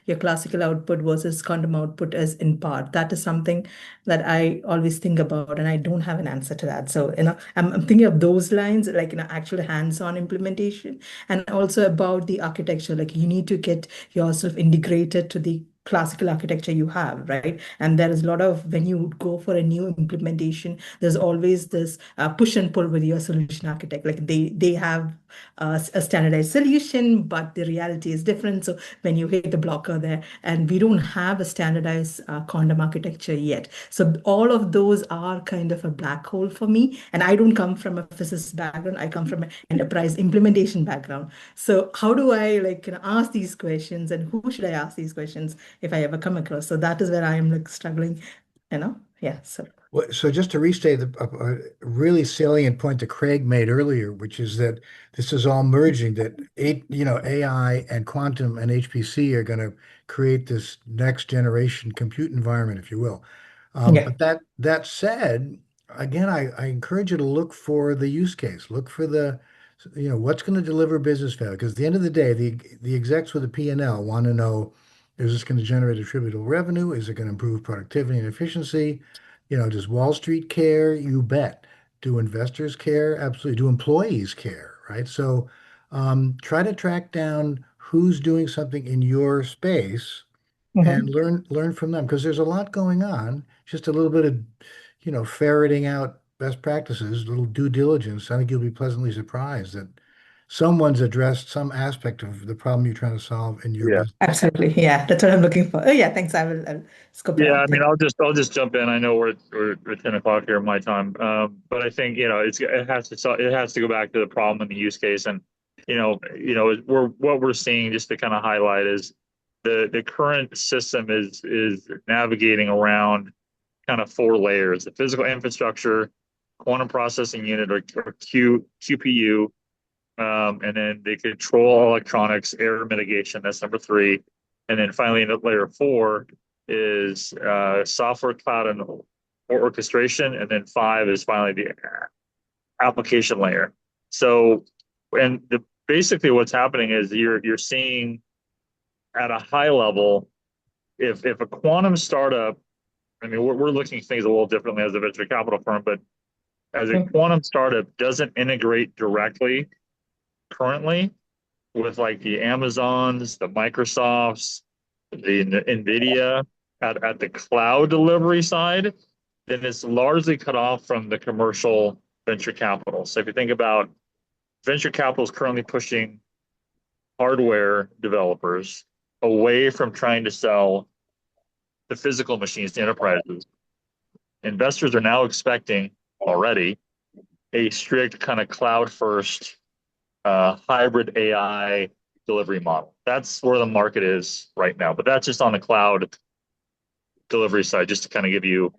your classical output versus quantum output is in part? That is something that I always think about, and I don't have an answer to that. So, I'm thinking of those lines, like, actual hands-on implementation, and also about the architecture. Like, you need to get yourself integrated to the classical architecture you have, right? And there is a lot of, when you go for a new implementation, there's always this push and pull with your solution architect. Like, they have a standardized solution, but the reality is different. So when you hit the blocker there, and we don't have a standardized quantum architecture yet. So all of those are kind of a black hole for me. And I don't come from a physicist background. I come from an enterprise implementation background. So how do I ask these questions, and who should I ask these questions if I ever come across? So that is where I am struggling, Yeah. So just to restate a really salient point that Craig made earlier, which is that this is all merging, that AI and quantum and HPC are going to create this next generation compute environment, if you will. Yeah. But that said, again, I encourage you to look for the use case, look for what's going to deliver business value. Because at the end of the day, the execs with the P&L want to know, is this going to generate attributable revenue? Is it going to improve productivity and efficiency? Does Wall Street care? You bet. Do investors care? Absolutely. Do employees care? Right? So try to track down who's doing something in your space and learn from them, because there's a lot going on. Just a little bit of, ferreting out best practices, a little due diligence. I think you'll be pleasantly surprised that someone's addressed some aspect of the problem you're trying to solve in your business. Absolutely. Yeah, that's what I'm looking for. Oh, yeah, thanks. I'll scope it Yeah, out. I mean, I'll just jump in. I know we're at 10 o'clock here my time, but I think it has to go back to the problem and the use case, and what we're seeing, just to kind of highlight, is the current system is navigating around kind of four layers: the physical infrastructure, quantum processing unit or QPU, and then the control electronics, error mitigation. That's number 3, and then finally, in layer 4 is software, cloud, and orchestration, and then 5 is finally the application layer. So, and basically what's happening is you're seeing at a high level, if a quantum startup, I mean, we're looking at things a little differently as a venture capital firm, but as a quantum startup doesn't integrate directly currently with like the Amazons, the Microsofts, the NVIDIA at the cloud delivery side, then it's largely cut off from the commercial venture capital. So if you think about venture capital is currently pushing hardware developers away from trying to sell the physical machines to enterprises. Investors are now expecting already a strict kind of cloud first hybrid AI delivery model. That's where the market is right now, but that's just on the cloud delivery side, just to kind of give you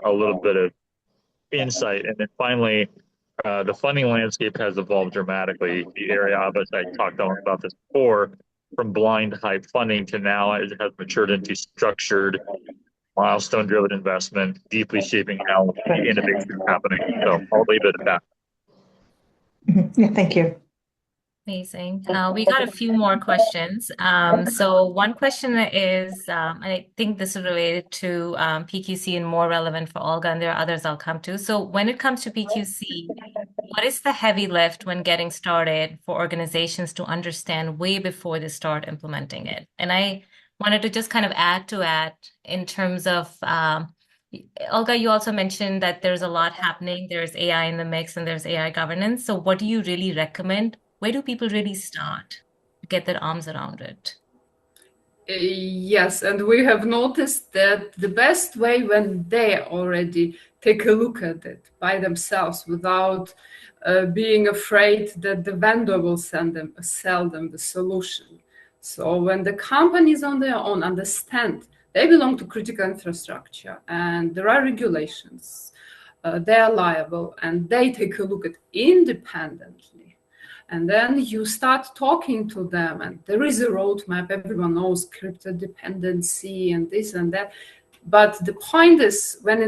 a little bit of insight. And then finally, the funding landscape has evolved dramatically. The area of us, I talked about this before, from blind hype funding to now it has matured into structured, milestone-driven investment, deeply shaping how innovation is happening. So I'll leave it at that. Yeah, thank you. Amazing. We got a few more questions. So one question is, and I think this is related to PQC and more relevant for Olga, and there are others I'll come to. So when it comes to PQC, what is the heavy lift when getting started for organizations to understand way before they start implementing it? And I wanted to just kind of add to that in terms of, Olga, you also mentioned that there's a lot happening. There's AI in the mix and there's AI governance. So what do you really recommend? Where do people really start to get their arms around it? Yes, and we have noticed that the best way when they already take a look at it by themselves without being afraid that the vendor will sell them the solution. So when the companies on their own understand they belong to critical infrastructure and there are regulations, they are liable, and they take a look at independently. And then you start talking to them, and there is a roadmap. Everyone knows crypto dependency and this and that. But the point is, when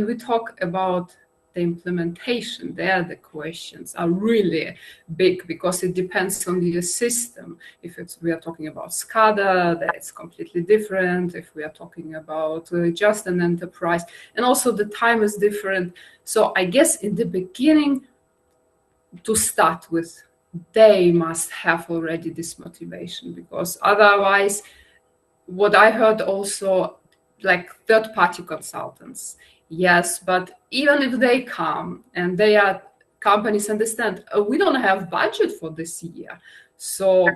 we talk about the implementation, there the questions are really big because it depends on the system. If we are talking about SCADA, that's completely different. If we are talking about just an enterprise, and also the time is different. So I guess in the beginning, to start with, they must have already this motivation, because otherwise, what I heard also, like third-party consultants, yes, but even if they come and they are companies understand, we don't have budget for this year. So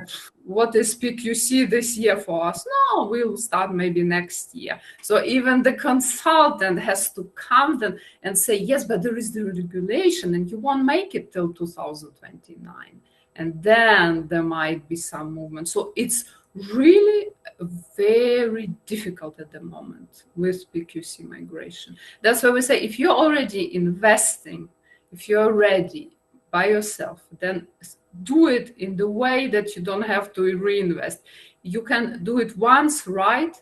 what is PQC this year for us? No, we'll start maybe next year. So even the consultant has to come then and say, yes, but there is the regulation and you won't make it till 2029. And then there might be some movement. So it's really very difficult at the moment with PQC migration. That's why we say, if you're already investing, if you're ready by yourself, then do it in the way that you don't have to reinvest. You can do it once, right?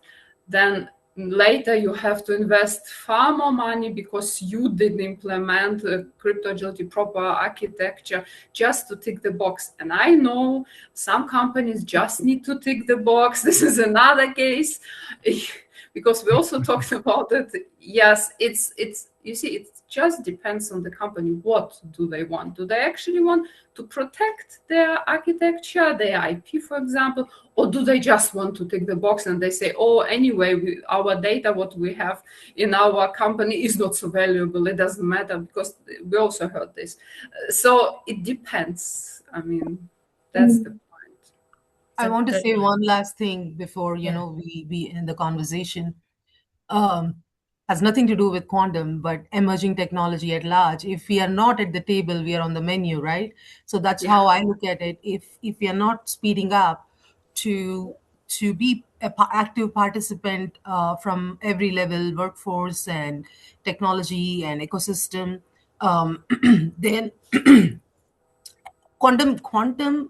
Then later you have to invest far more money because you didn't implement a crypto agility proper architecture just to tick the box. And I know some companies just need to tick the box. This is another case because we also talked about it. Yes, it's you see, it just depends on the company. What do they want? Do they actually want to protect their architecture, their IP, for example, or do they just want to tick the box and they say, oh, anyway, our data, what we have in our company is not so valuable. It doesn't matter, because we also heard this. So it depends. I mean, that's the point. I want to say one last thing before, we end the conversation. Has nothing to do with quantum, but emerging technology at large. If we are not at the table, we are on the menu, right? So that's how I look at it. If we are not speeding up to be an active participant from every level, workforce and technology and ecosystem, then quantum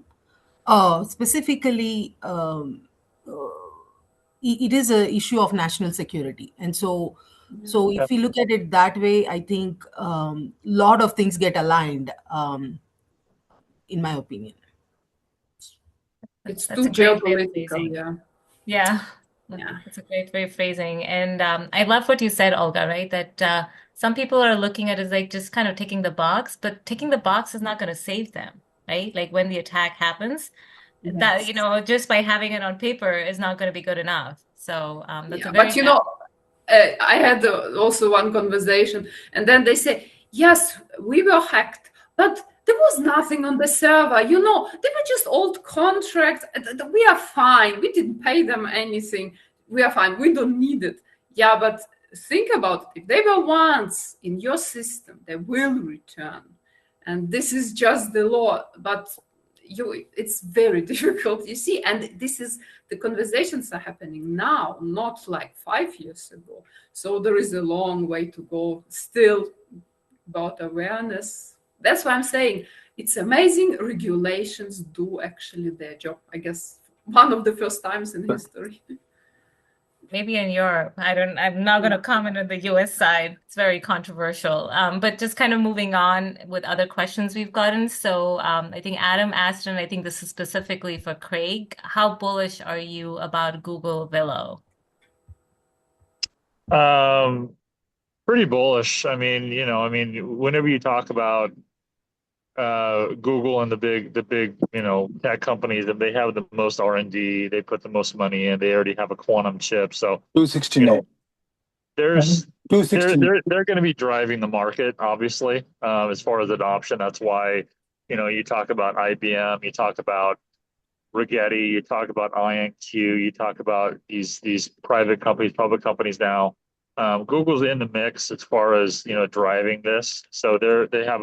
specifically, it is an issue of national security. And so if we look at it that way, I think a lot of things get aligned, in my opinion. It's too geopolitical, yeah. It's a great way of phrasing. And I love what you said, Olga, right? That some people are looking at it as like just kind of ticking the box, but ticking the box is not going to save them, right? Like when the attack happens, that, just by having it on paper is not going to be good enough. So that's a very I had also one conversation, and then they say, yes, we were hacked, but there was nothing on the server. They were just old contracts. We are fine. We didn't pay them anything. We are fine. We don't need it. Yeah, but think about it. If they were once in your system, they will return. And this is just the law. But it's very difficult, you see. And the conversations are happening now, not like 5 years ago. So there is a long way to go still about awareness. That's why I'm saying it's amazing. Regulations do actually their job. I guess one of the first times in history. maybe in Europe. I'm not going to comment on the US side. It's very controversial. But just kind of moving on with other questions we've gotten. So I think Adam asked, and I think this is specifically for Craig, how bullish are you about Google Willow? Pretty bullish. I mean, whenever you talk about Google and the big, tech companies, and they have the most R&D, they put the most money in, they already have a quantum chip. So 269. There's 216. they're going to be driving the market, obviously, as far as adoption. That's why, you talk about IBM, you talk about Rigetti, you talk about IonQ, you talk about these private companies, public companies now. Google's in the mix as far as driving this, so they have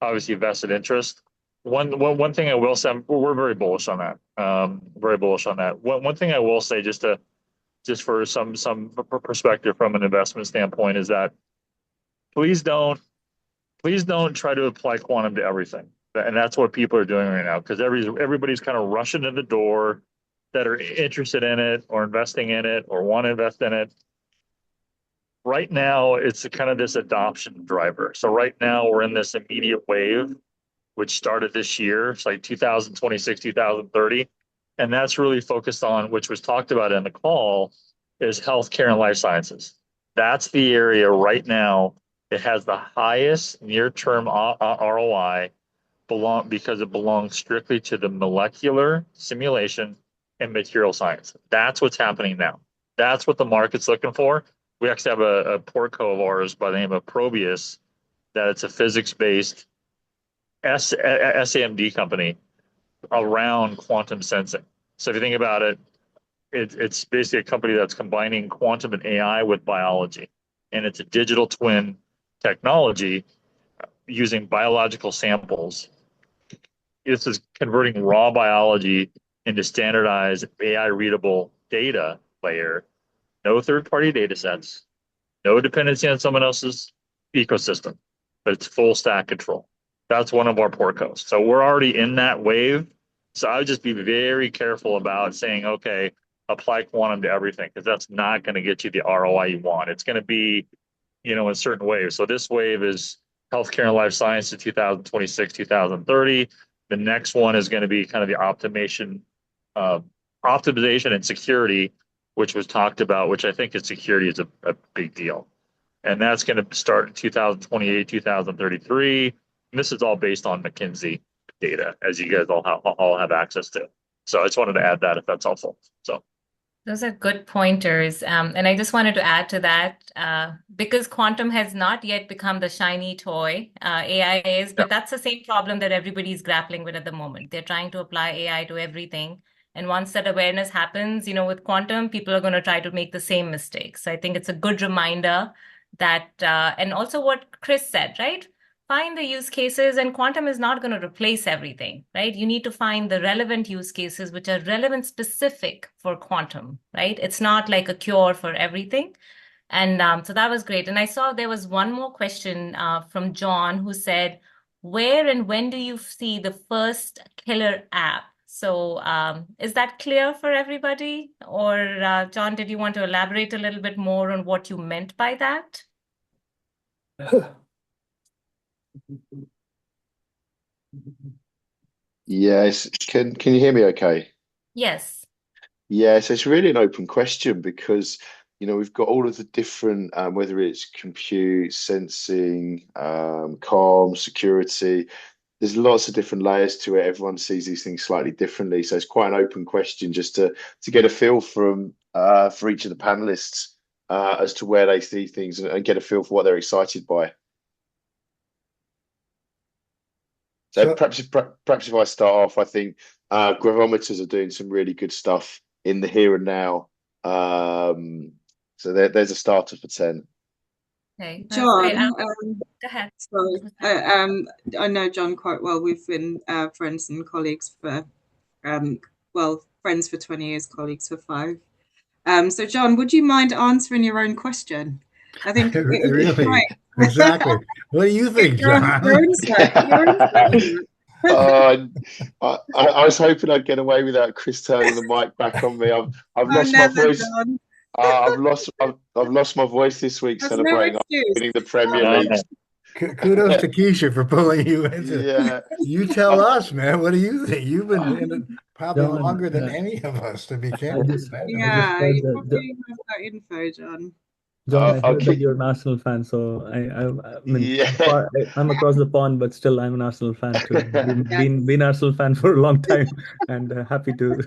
obviously vested interest. One thing I will say, we're very bullish on that. Very bullish on that. One thing I will say, just for some perspective from an investment standpoint, is that please don't try to apply quantum to everything. And that's what people are doing right now, because everybody's kind of rushing to the door that are interested in it or investing in it or want to invest in it. Right now, it's kind of this adoption driver. So right now, we're in this immediate wave, which started this year. It's like 2026, 2030. And that's really focused on, which was talked about in the call, is healthcare and life sciences. That's the area right now that has the highest near-term ROI, because it belongs strictly to the molecular simulation and material science. That's what's happening now. That's what the market's looking for. We actually have a portco of ours by the name of Probius, that it's a physics-based SAMD company around quantum sensing. So if you think about it, it's basically a company that's combining quantum and AI with biology. And it's a digital twin technology using biological samples. This is converting raw biology into standardized AI-readable data layer. No third-party data sets, no dependency on someone else's ecosystem, but it's full stack control. That's one of our portcos. So we're already in that wave. So I would just be very careful about saying, okay, apply quantum to everything, because that's not going to get you the ROI you want. It's going to be, in certain waves. So this wave is healthcare and life sciences, 2026, 2030. The next one is going to be kind of the optimization and security, which was talked about, which I think security is a big deal. And that's going to start in 2028, 2033. And this is all based on McKinsey data, as you guys all have access to. So I just wanted to add that, if that's helpful. So those are good pointers. And I just wanted to add to that, because quantum has not yet become the shiny toy, AI is, but that's the same problem that everybody's grappling with at the moment. They're trying to apply AI to everything. And once that awareness happens, with quantum, people are going to try to make the same mistakes. So I think it's a good reminder that, and also what Chris said, right? Find the use cases, and quantum is not going to replace everything, right? You need to find the relevant use cases which are relevant specific for quantum, right? It's not like a cure for everything. And so that was great. And I saw there was one more question from John, who said, where and when do you see the first killer app? So is that clear for everybody? Or John, did you want to elaborate a little bit more on what you meant by that? Yes. Can you hear me okay? Yes. Yes, it's really an open question, because we've got all of the different, whether it's compute, sensing, comm, security. There's lots of different layers to it. Everyone sees these things slightly differently, so it's quite an open question, just to get a feel from for each of the panelists as to where they see things, and get a feel for what they're excited by. So perhaps if I start off, I think gravimeters are doing some really good stuff in the here and now. So there's a starter for 10. Okay, John, go ahead. Sorry, I know John quite well. We've been friends and colleagues for, friends for 20 years, colleagues for 5. So John, would you mind answering your own question? I think really, right. Exactly. What do you think, John? I was hoping I'd get away without Chris turning the mic back on me. I've lost my voice. I've lost my voice this week That's no celebrating excuse. winning the Premier League. Kudos to Keisha for pulling you into. Yeah. You tell us, man. What do you think? You've been in it probably John, longer than any of us, to be I candid. just Yeah, heard you that, probably have that info, John. John, I I'll heard that keep. you're an Arsenal fan, so I mean, Yeah. I'm across the pond, but still I'm an Arsenal fan too. Yes. Been Arsenal fan for a long time, and happy to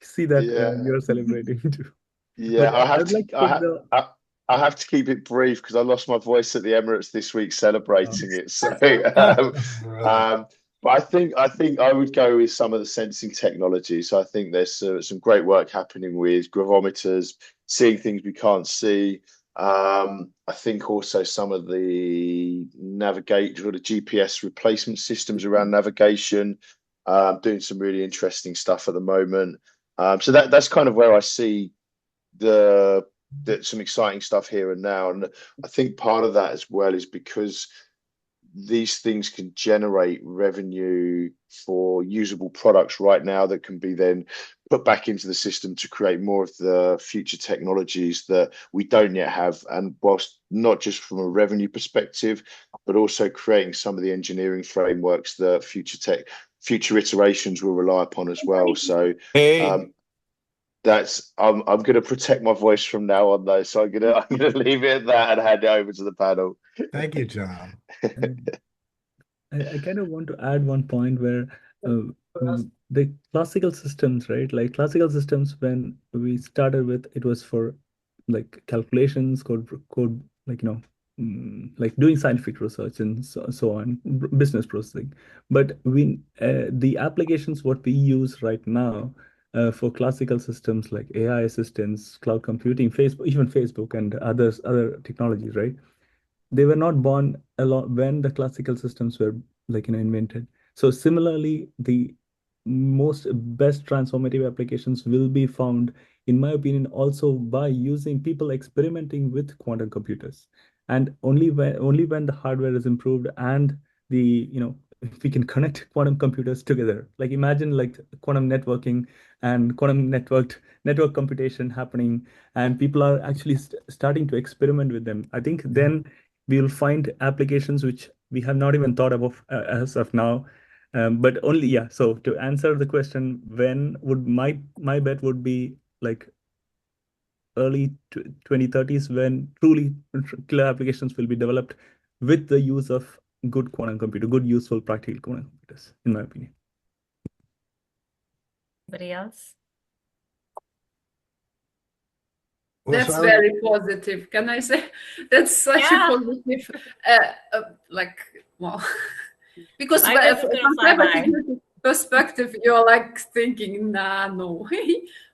see that Yeah. you're celebrating too. Yeah, But I have I'd like to I, take the ha I have to keep it brief because I lost my voice at the Emirates this week celebrating it. So, but I think I would go with some of the sensing technology. So I think there's some great work happening with gravimeters, seeing things we can't see. I think also some of the navigate or the GPS replacement systems around navigation, doing some really interesting stuff at the moment. So that's kind of where I see some exciting stuff here and now. And I think part of that as well is because these things can generate revenue for usable products right now that can be then put back into the system to create more of the future technologies that we don't yet have. And whilst not just from a revenue perspective, but also creating some of the engineering frameworks that future iterations will rely upon as well. So I'm going to protect my voice from now on though, so I'm gonna leave it at that and hand it over to the panel. Thank you, John. I kind of want to add one point where the classical systems, right? Like classical systems, when we started with, it was for like calculations, code, like like doing scientific research and so on, business processing. But the applications what we use right now for classical systems like AI assistants, cloud computing, even Facebook and other technologies, right? They were not born a lot when the classical systems were invented. So similarly, the best transformative applications will be found, in my opinion, also by using people experimenting with quantum computers. And only when the hardware is improved and if we can connect quantum computers together, like imagine like quantum networking and quantum network computation happening, and people are actually starting to experiment with them. I think then we will find applications which we have not even thought about as of now. But only, yeah. So to answer the question, when would my bet would be like early 2030s, when truly killer applications will be developed with the use of good quantum computer, good useful practical quantum computers, in my opinion. Anybody else? That's very positive. Can I say that's such a positive, well, because from cybersecurity perspective, you're like thinking, nah, no.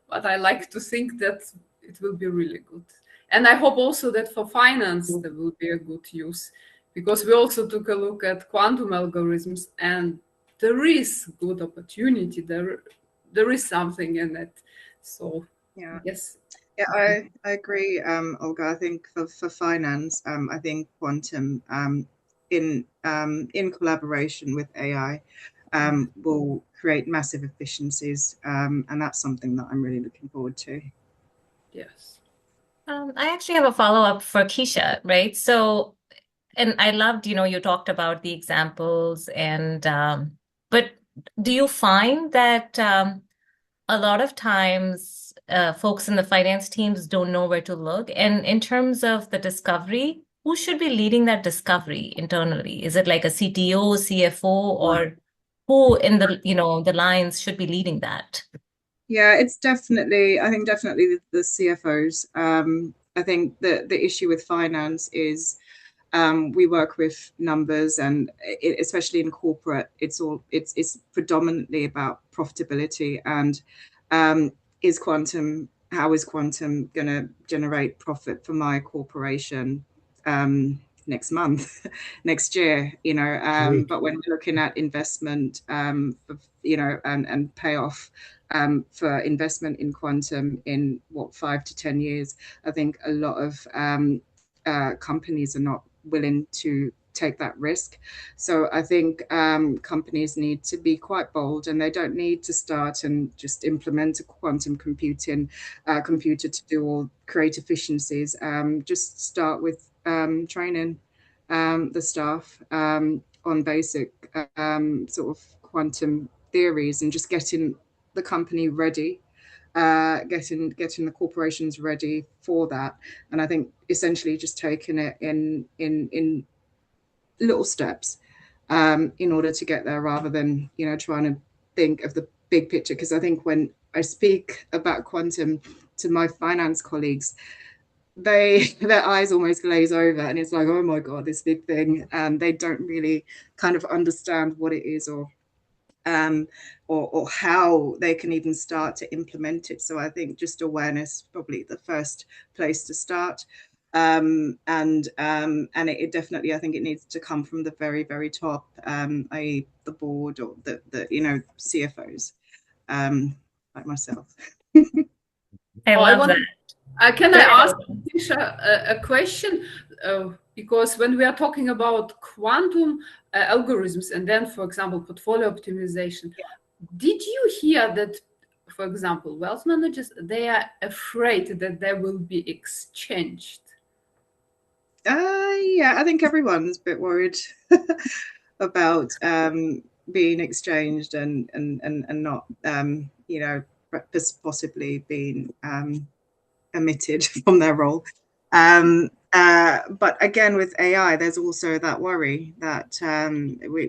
But I like to think that it will be really good. And I hope also that for finance, there will be a good use, because we also took a look at quantum algorithms, and there is good opportunity. There is something in it. So, yeah. Yes. Yeah, I agree, Olga. I think for finance, I think quantum in collaboration with AI will create massive efficiencies, and that's something that I'm really looking forward to. Yes. I actually have a follow-up for Keisha, right? So, and I loved, you talked about the examples, and but do you find that a lot of times folks in the finance teams don't know where to look? And in terms of the discovery, who should be leading that discovery internally? Is it like a CTO, CFO, or who in the lines should be leading that? Yeah, I think definitely the CFOs. I think the issue with finance is we work with numbers, and especially in corporate, it's predominantly about profitability and how is quantum going to generate profit for my corporation next month, next year, but when we're looking at investment, and payoff for investment in quantum in 5 to 10 years, I think a lot of companies are not willing to take that risk. So I think companies need to be quite bold, and they don't need to start and just implement a quantum computer to do all create efficiencies. Just start with training the staff on basic sort of quantum theories, and just getting the company ready, getting the corporations ready for that. And I think essentially just taking it in little steps in order to get there, rather than trying to think of the big picture. Because I think when I speak about quantum to my finance colleagues, their eyes almost glaze over, and it's like, oh my god, this big thing, and they don't really kind of understand what it is, or how they can even start to implement it. So I think just awareness probably the first place to start. And it definitely, I think it needs to come from the very, very top, i.e. the board, or the CFOs, like myself. I love that. Can I ask Kisha a question? Because when we are talking about quantum algorithms, and then, for example, portfolio optimization, did you hear that, for example, wealth managers, they are afraid that they will be exchanged? Yeah, I think everyone's a bit worried about being exchanged and not, possibly being omitted from their role. But again, with AI, there's also that worry that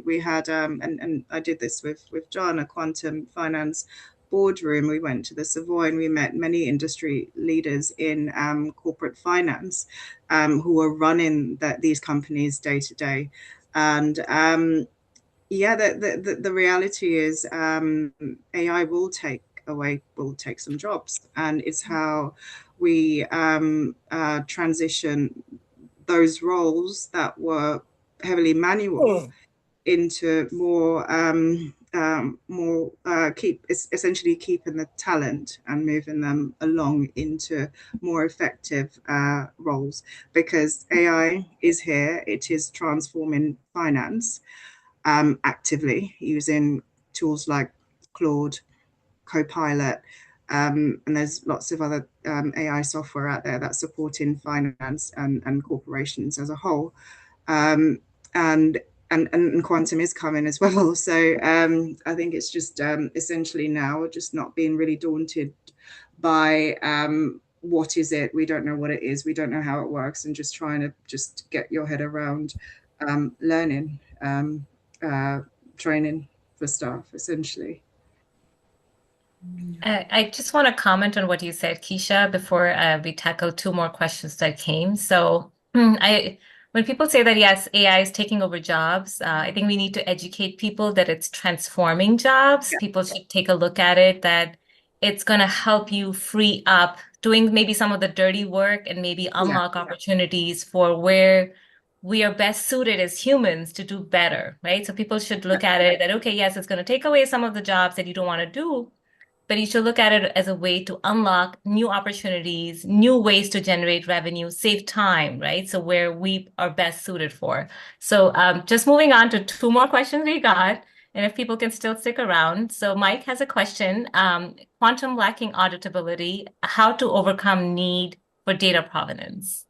we had, and I did this with John, a quantum finance boardroom. We went to the Savoy and we met many industry leaders in corporate finance who are running these companies day to day. And the reality is AI will take some jobs, and it's how we transition those roles that were heavily manual into essentially keeping the talent and moving them along into more effective roles, because AI is here. It is transforming finance actively using tools like Claude, Copilot, and there's lots of other AI software out there that's supporting finance and corporations as a whole, and quantum is coming as well. So I think it's just essentially now just not being really daunted by what is it? We don't know what it is. We don't know how it works, and just trying to just get your head around learning, training for staff, essentially. I just want to comment on what you said, Kisha, before we tackle two more questions that came. So when people say that, yes, AI is taking over jobs, I think we need to educate people that it's transforming jobs. Yeah. People should take a look at it, that it's going to help you free up doing maybe some of the dirty work and maybe unlock opportunities for where we are best suited as humans to do better, right? So people should look at it that, okay, yes, it's going to take away some of the jobs that you don't want to do, but you should look at it as a way to unlock new opportunities, new ways to generate revenue, save time, right? So where we are best suited for. So just moving on to two more questions we got, and if people can still stick around. So Mike has a question, quantum lacking auditability, how to overcome need for data provenance.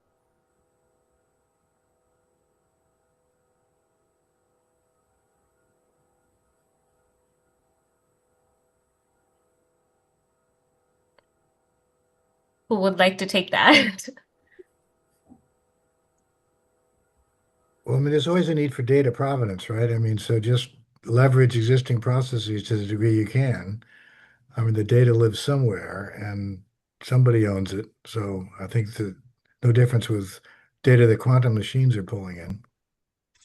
Who would like to take that? Well, I mean, there's always a need for data provenance, right? I mean, so just leverage existing processes to the degree you can. I mean, the data lives somewhere and somebody owns it. So I think that no difference with data that quantum machines are pulling in.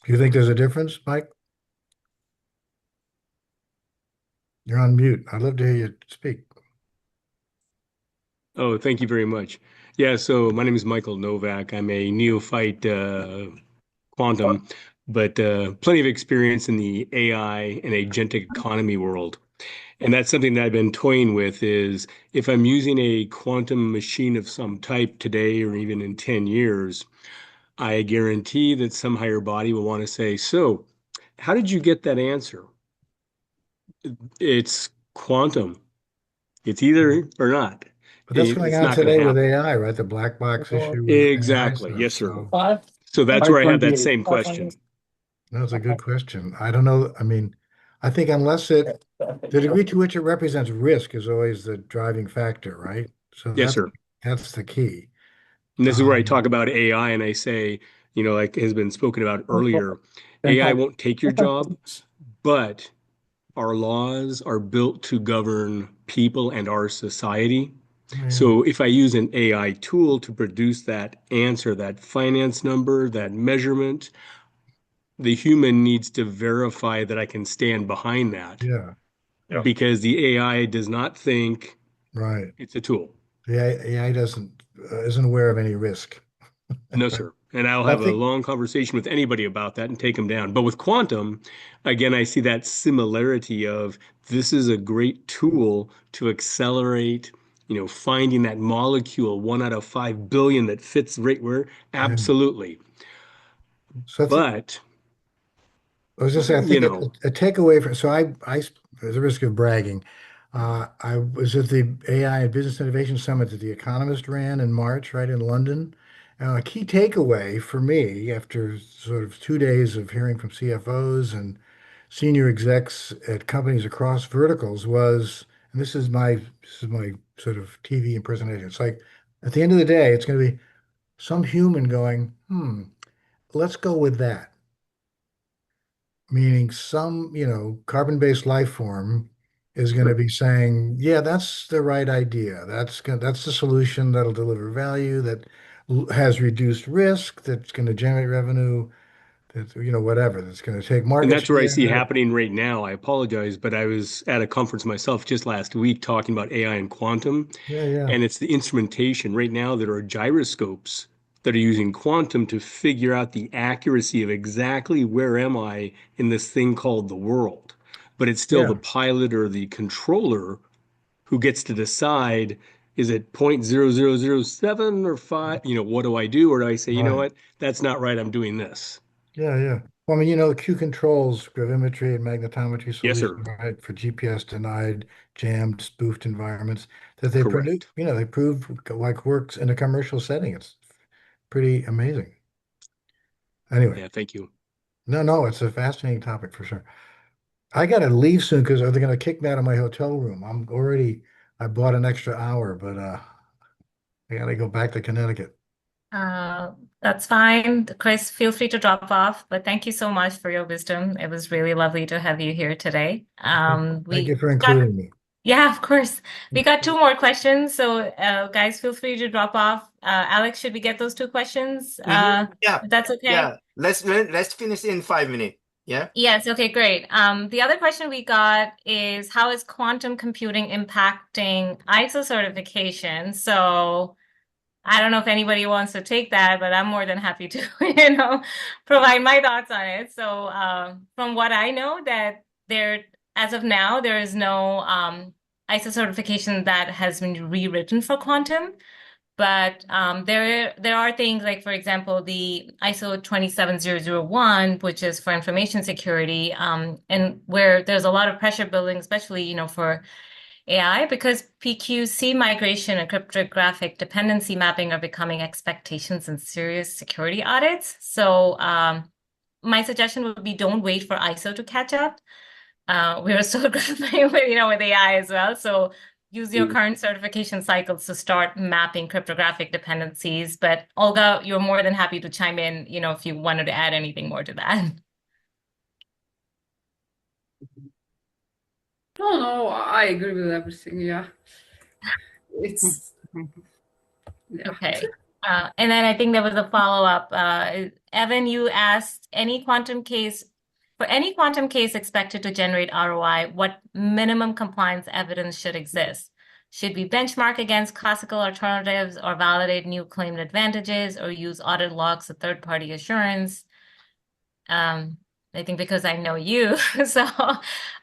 Do you think there's a difference, Mike? You're on mute. I'd love to hear you speak. Oh, thank you very much. Yeah, so my name is Michael Novak. I'm a neophyte quantum, but plenty of experience in the AI and agentic economy world. And that's something that I've been toying with, is if I'm using a quantum machine of some type today or even in 10 years, I guarantee that some higher body will want to say, so how did you get that answer? It's quantum. It's either or not. But that's going It's on not going to today with happen. AI, right? The black box issue with AI Exactly. stuff. Yes, sir. So So that's where I have that same question. that's a good question. I don't know. I mean, I think unless the degree to which it represents risk is always the driving factor, right? So Yes, sir. that's the key. And this is where I talk about AI and I say, like has been spoken about earlier, AI won't take your job, but our laws are built to govern people and our society. So if I use an AI tool to produce that answer, that finance number, that measurement, the human needs to verify that I can stand behind that. Yeah. Yeah. Because the AI does not think Right. it's a tool. The AI isn't aware of any risk. No, sir. And I'll Well, I have a think- long conversation with anybody about that and take them down. But with quantum, again, I see that similarity of this is a great tool to accelerate, finding that molecule 1 out of 5 billion that fits right where. Absolutely. So But I was just saying, I think you know. a takeaway from, so at the risk of bragging, I was at the AI and Business Innovation Summit that The Economist ran in March, right in London. A key takeaway for me after sort of 2 days of hearing from CFOs and senior execs at companies across verticals was, and this is my sort of TV impersonation. It's like at the end of the day, it's going to be some human going, let's go with that. Meaning some, carbon-based life form is going to be saying, yeah, that's the right idea. That's the solution that'll deliver value, that has reduced risk, that's going to generate revenue, that, whatever, that's going to take market And that's where I see share. happening right now. I apologize, but I was at a conference myself just last week talking about AI and quantum. Yeah. And it's the instrumentation. Right now, there are gyroscopes that are using quantum to figure out the accuracy of exactly where am I in this thing called the world. But it's still the pilot or the controller who gets to decide, is it 0.0007 or 5? What do I do? Or do I say, you know Right. what? That's not right. I'm doing this. Yeah. Well, I mean, the Q controls, gravimetry and magnetometry Yes, solutions, sir. right, for GPS denied, jammed, spoofed environments that they produce, Correct. they prove like works in a commercial setting. It's pretty amazing. Anyway, Yeah, thank you. no, it's a fascinating topic for sure. I got to leave soon because they're going to kick me out of my hotel room. I bought an extra hour, but I got to go back to Connecticut. That's fine. Chris, feel free to drop off, but thank you so much for your wisdom. It was really lovely to have you here today. Thank you for including me. Yeah, of course. We got 2 more questions, so guys, feel free to drop off. Alex, should we get those 2 questions? Yeah. If that's okay. Yeah. Let's finish in 5 minutes. Yeah. Yes. Okay, great. The other question we got is, how is quantum computing impacting ISO certification? So I don't know if anybody wants to take that, but I'm more than happy to, provide my thoughts on it. So from what I know, that as of now, there is no ISO certification that has been rewritten for quantum. But there are things like, for example, the ISO 27001, which is for information security, and where there's a lot of pressure building, especially, for AI, because PQC migration and cryptographic dependency mapping are becoming expectations in serious security audits. So my suggestion would be, don't wait for ISO to catch up. We're still grappling with AI as well. So use your current certification cycles to start mapping cryptographic dependencies. But Olga, you're more than happy to chime in, if you wanted to add anything more to that. No, I agree with everything. Yeah. It's Okay. And then I think there was a follow-up. Evan, you asked, for any quantum case expected to generate ROI, what minimum compliance evidence should exist? Should we benchmark against classical alternatives or validate new claimed advantages or use audit logs or third-party assurance? I think because I know you, so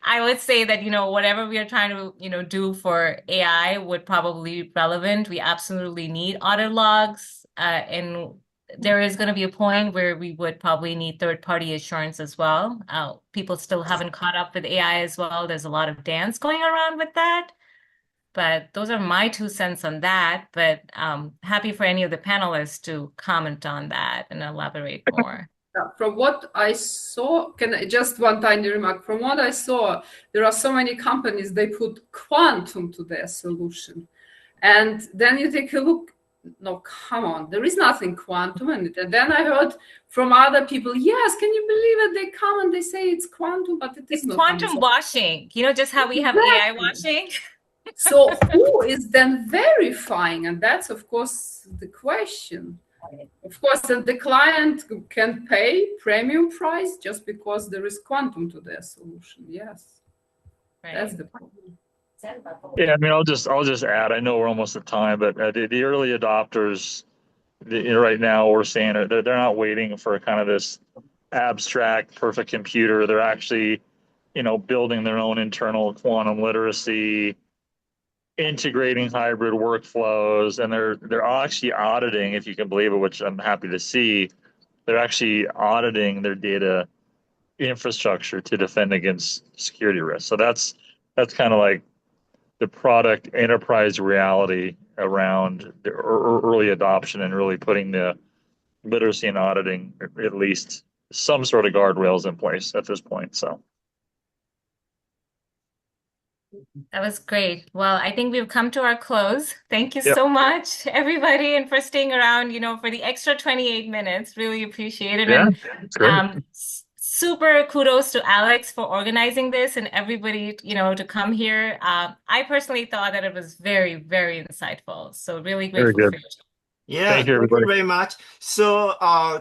I would say that, whatever we are trying to, do for AI would probably be relevant. We absolutely need audit logs. And there is going to be a point where we would probably need third-party assurance as well. People still haven't caught up with AI as well. There's a lot of dance going around with that. But those are my 2 cents on that. But happy for any of the panelists to comment on that and elaborate more. From what I saw, just one tiny remark. From what I saw, there are so many companies, they put quantum to their solution. And then you take a look, no, come on, there is nothing quantum in it. And then I heard from other people, yes, can you believe it? They come and they say it's quantum, but it is not quantum washing. You know, just how we have AI washing. So who is then verifying? And that's, of course, the question. Of course, the client can pay premium price just because there is quantum to their solution. Yes, right. That's the problem. Yeah, I mean, I'll just add. I know we're almost at time, but the early adopters, right now we're saying they're not waiting for kind of this abstract perfect computer. They're actually, building their own internal quantum literacy, integrating hybrid workflows, and they're actually auditing, if you can believe it, which I'm happy to see. They're actually auditing their data infrastructure to defend against security risks. So that's kind of like the product enterprise reality around the early adoption and really putting the literacy and auditing, at least some sort of guardrails in place at this point. So. That was great. Well, I think we've come to our close. Thank you so much, everybody, and for staying around, for the extra 28 minutes. Really appreciate it. Yeah, and super kudos to Alex for organizing this and everybody, to come here. I personally thought that it was very, very insightful. So really grateful for your time. Yeah, thank you very much. So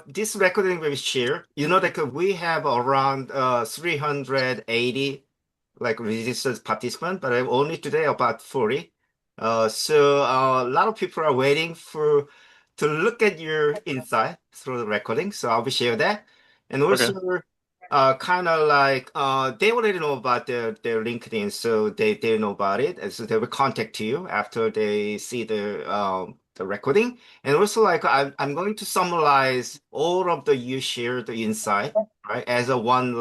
this recording will share. We have around 380 registered participants, but only today about 40. So a lot of people are waiting to look at your insight through the recording. So I'll be sharing that. And also they already know about their LinkedIn, so they know about it, and so they will contact you after they see the recording. And also I'm going to summarize all of you shared the insight, right, as a one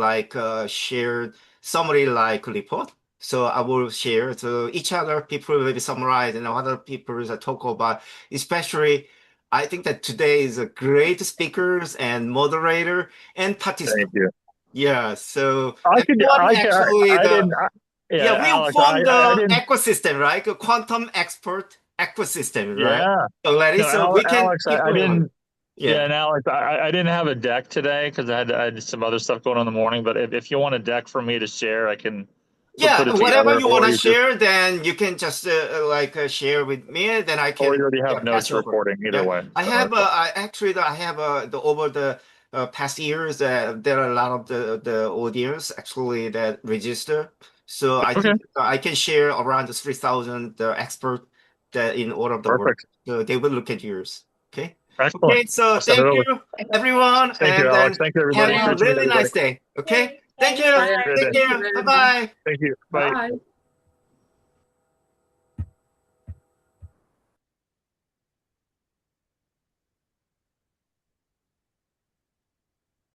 shared summary report. So I will share to each other. People will be summarized, and other people will talk about. Especially, I think that today is a great speakers and moderator and participant. Thank you. Yeah. So we Alex, formed the ecosystem, right? A quantum expert ecosystem, right? So we can. Alex, I didn't. Yeah, and Alex, I didn't have a deck today because I had some other stuff going on in the morning. But if you want a deck for me to share, I can. Yeah, whatever you want to share, then you can just share with me. Then I can. Or you already have notes recording. Either way. I have. I have over the past years. There are a lot of the audience actually that register. So I think I can share around 3,000 expert that in all of the world. So they will look at yours. Okay. Excellent. Okay, so thank you, everyone. Thank you, Alex. Thank you, everybody. Have a really nice day. Okay. Thank you. Take care. Bye-bye. Thank you. Bye.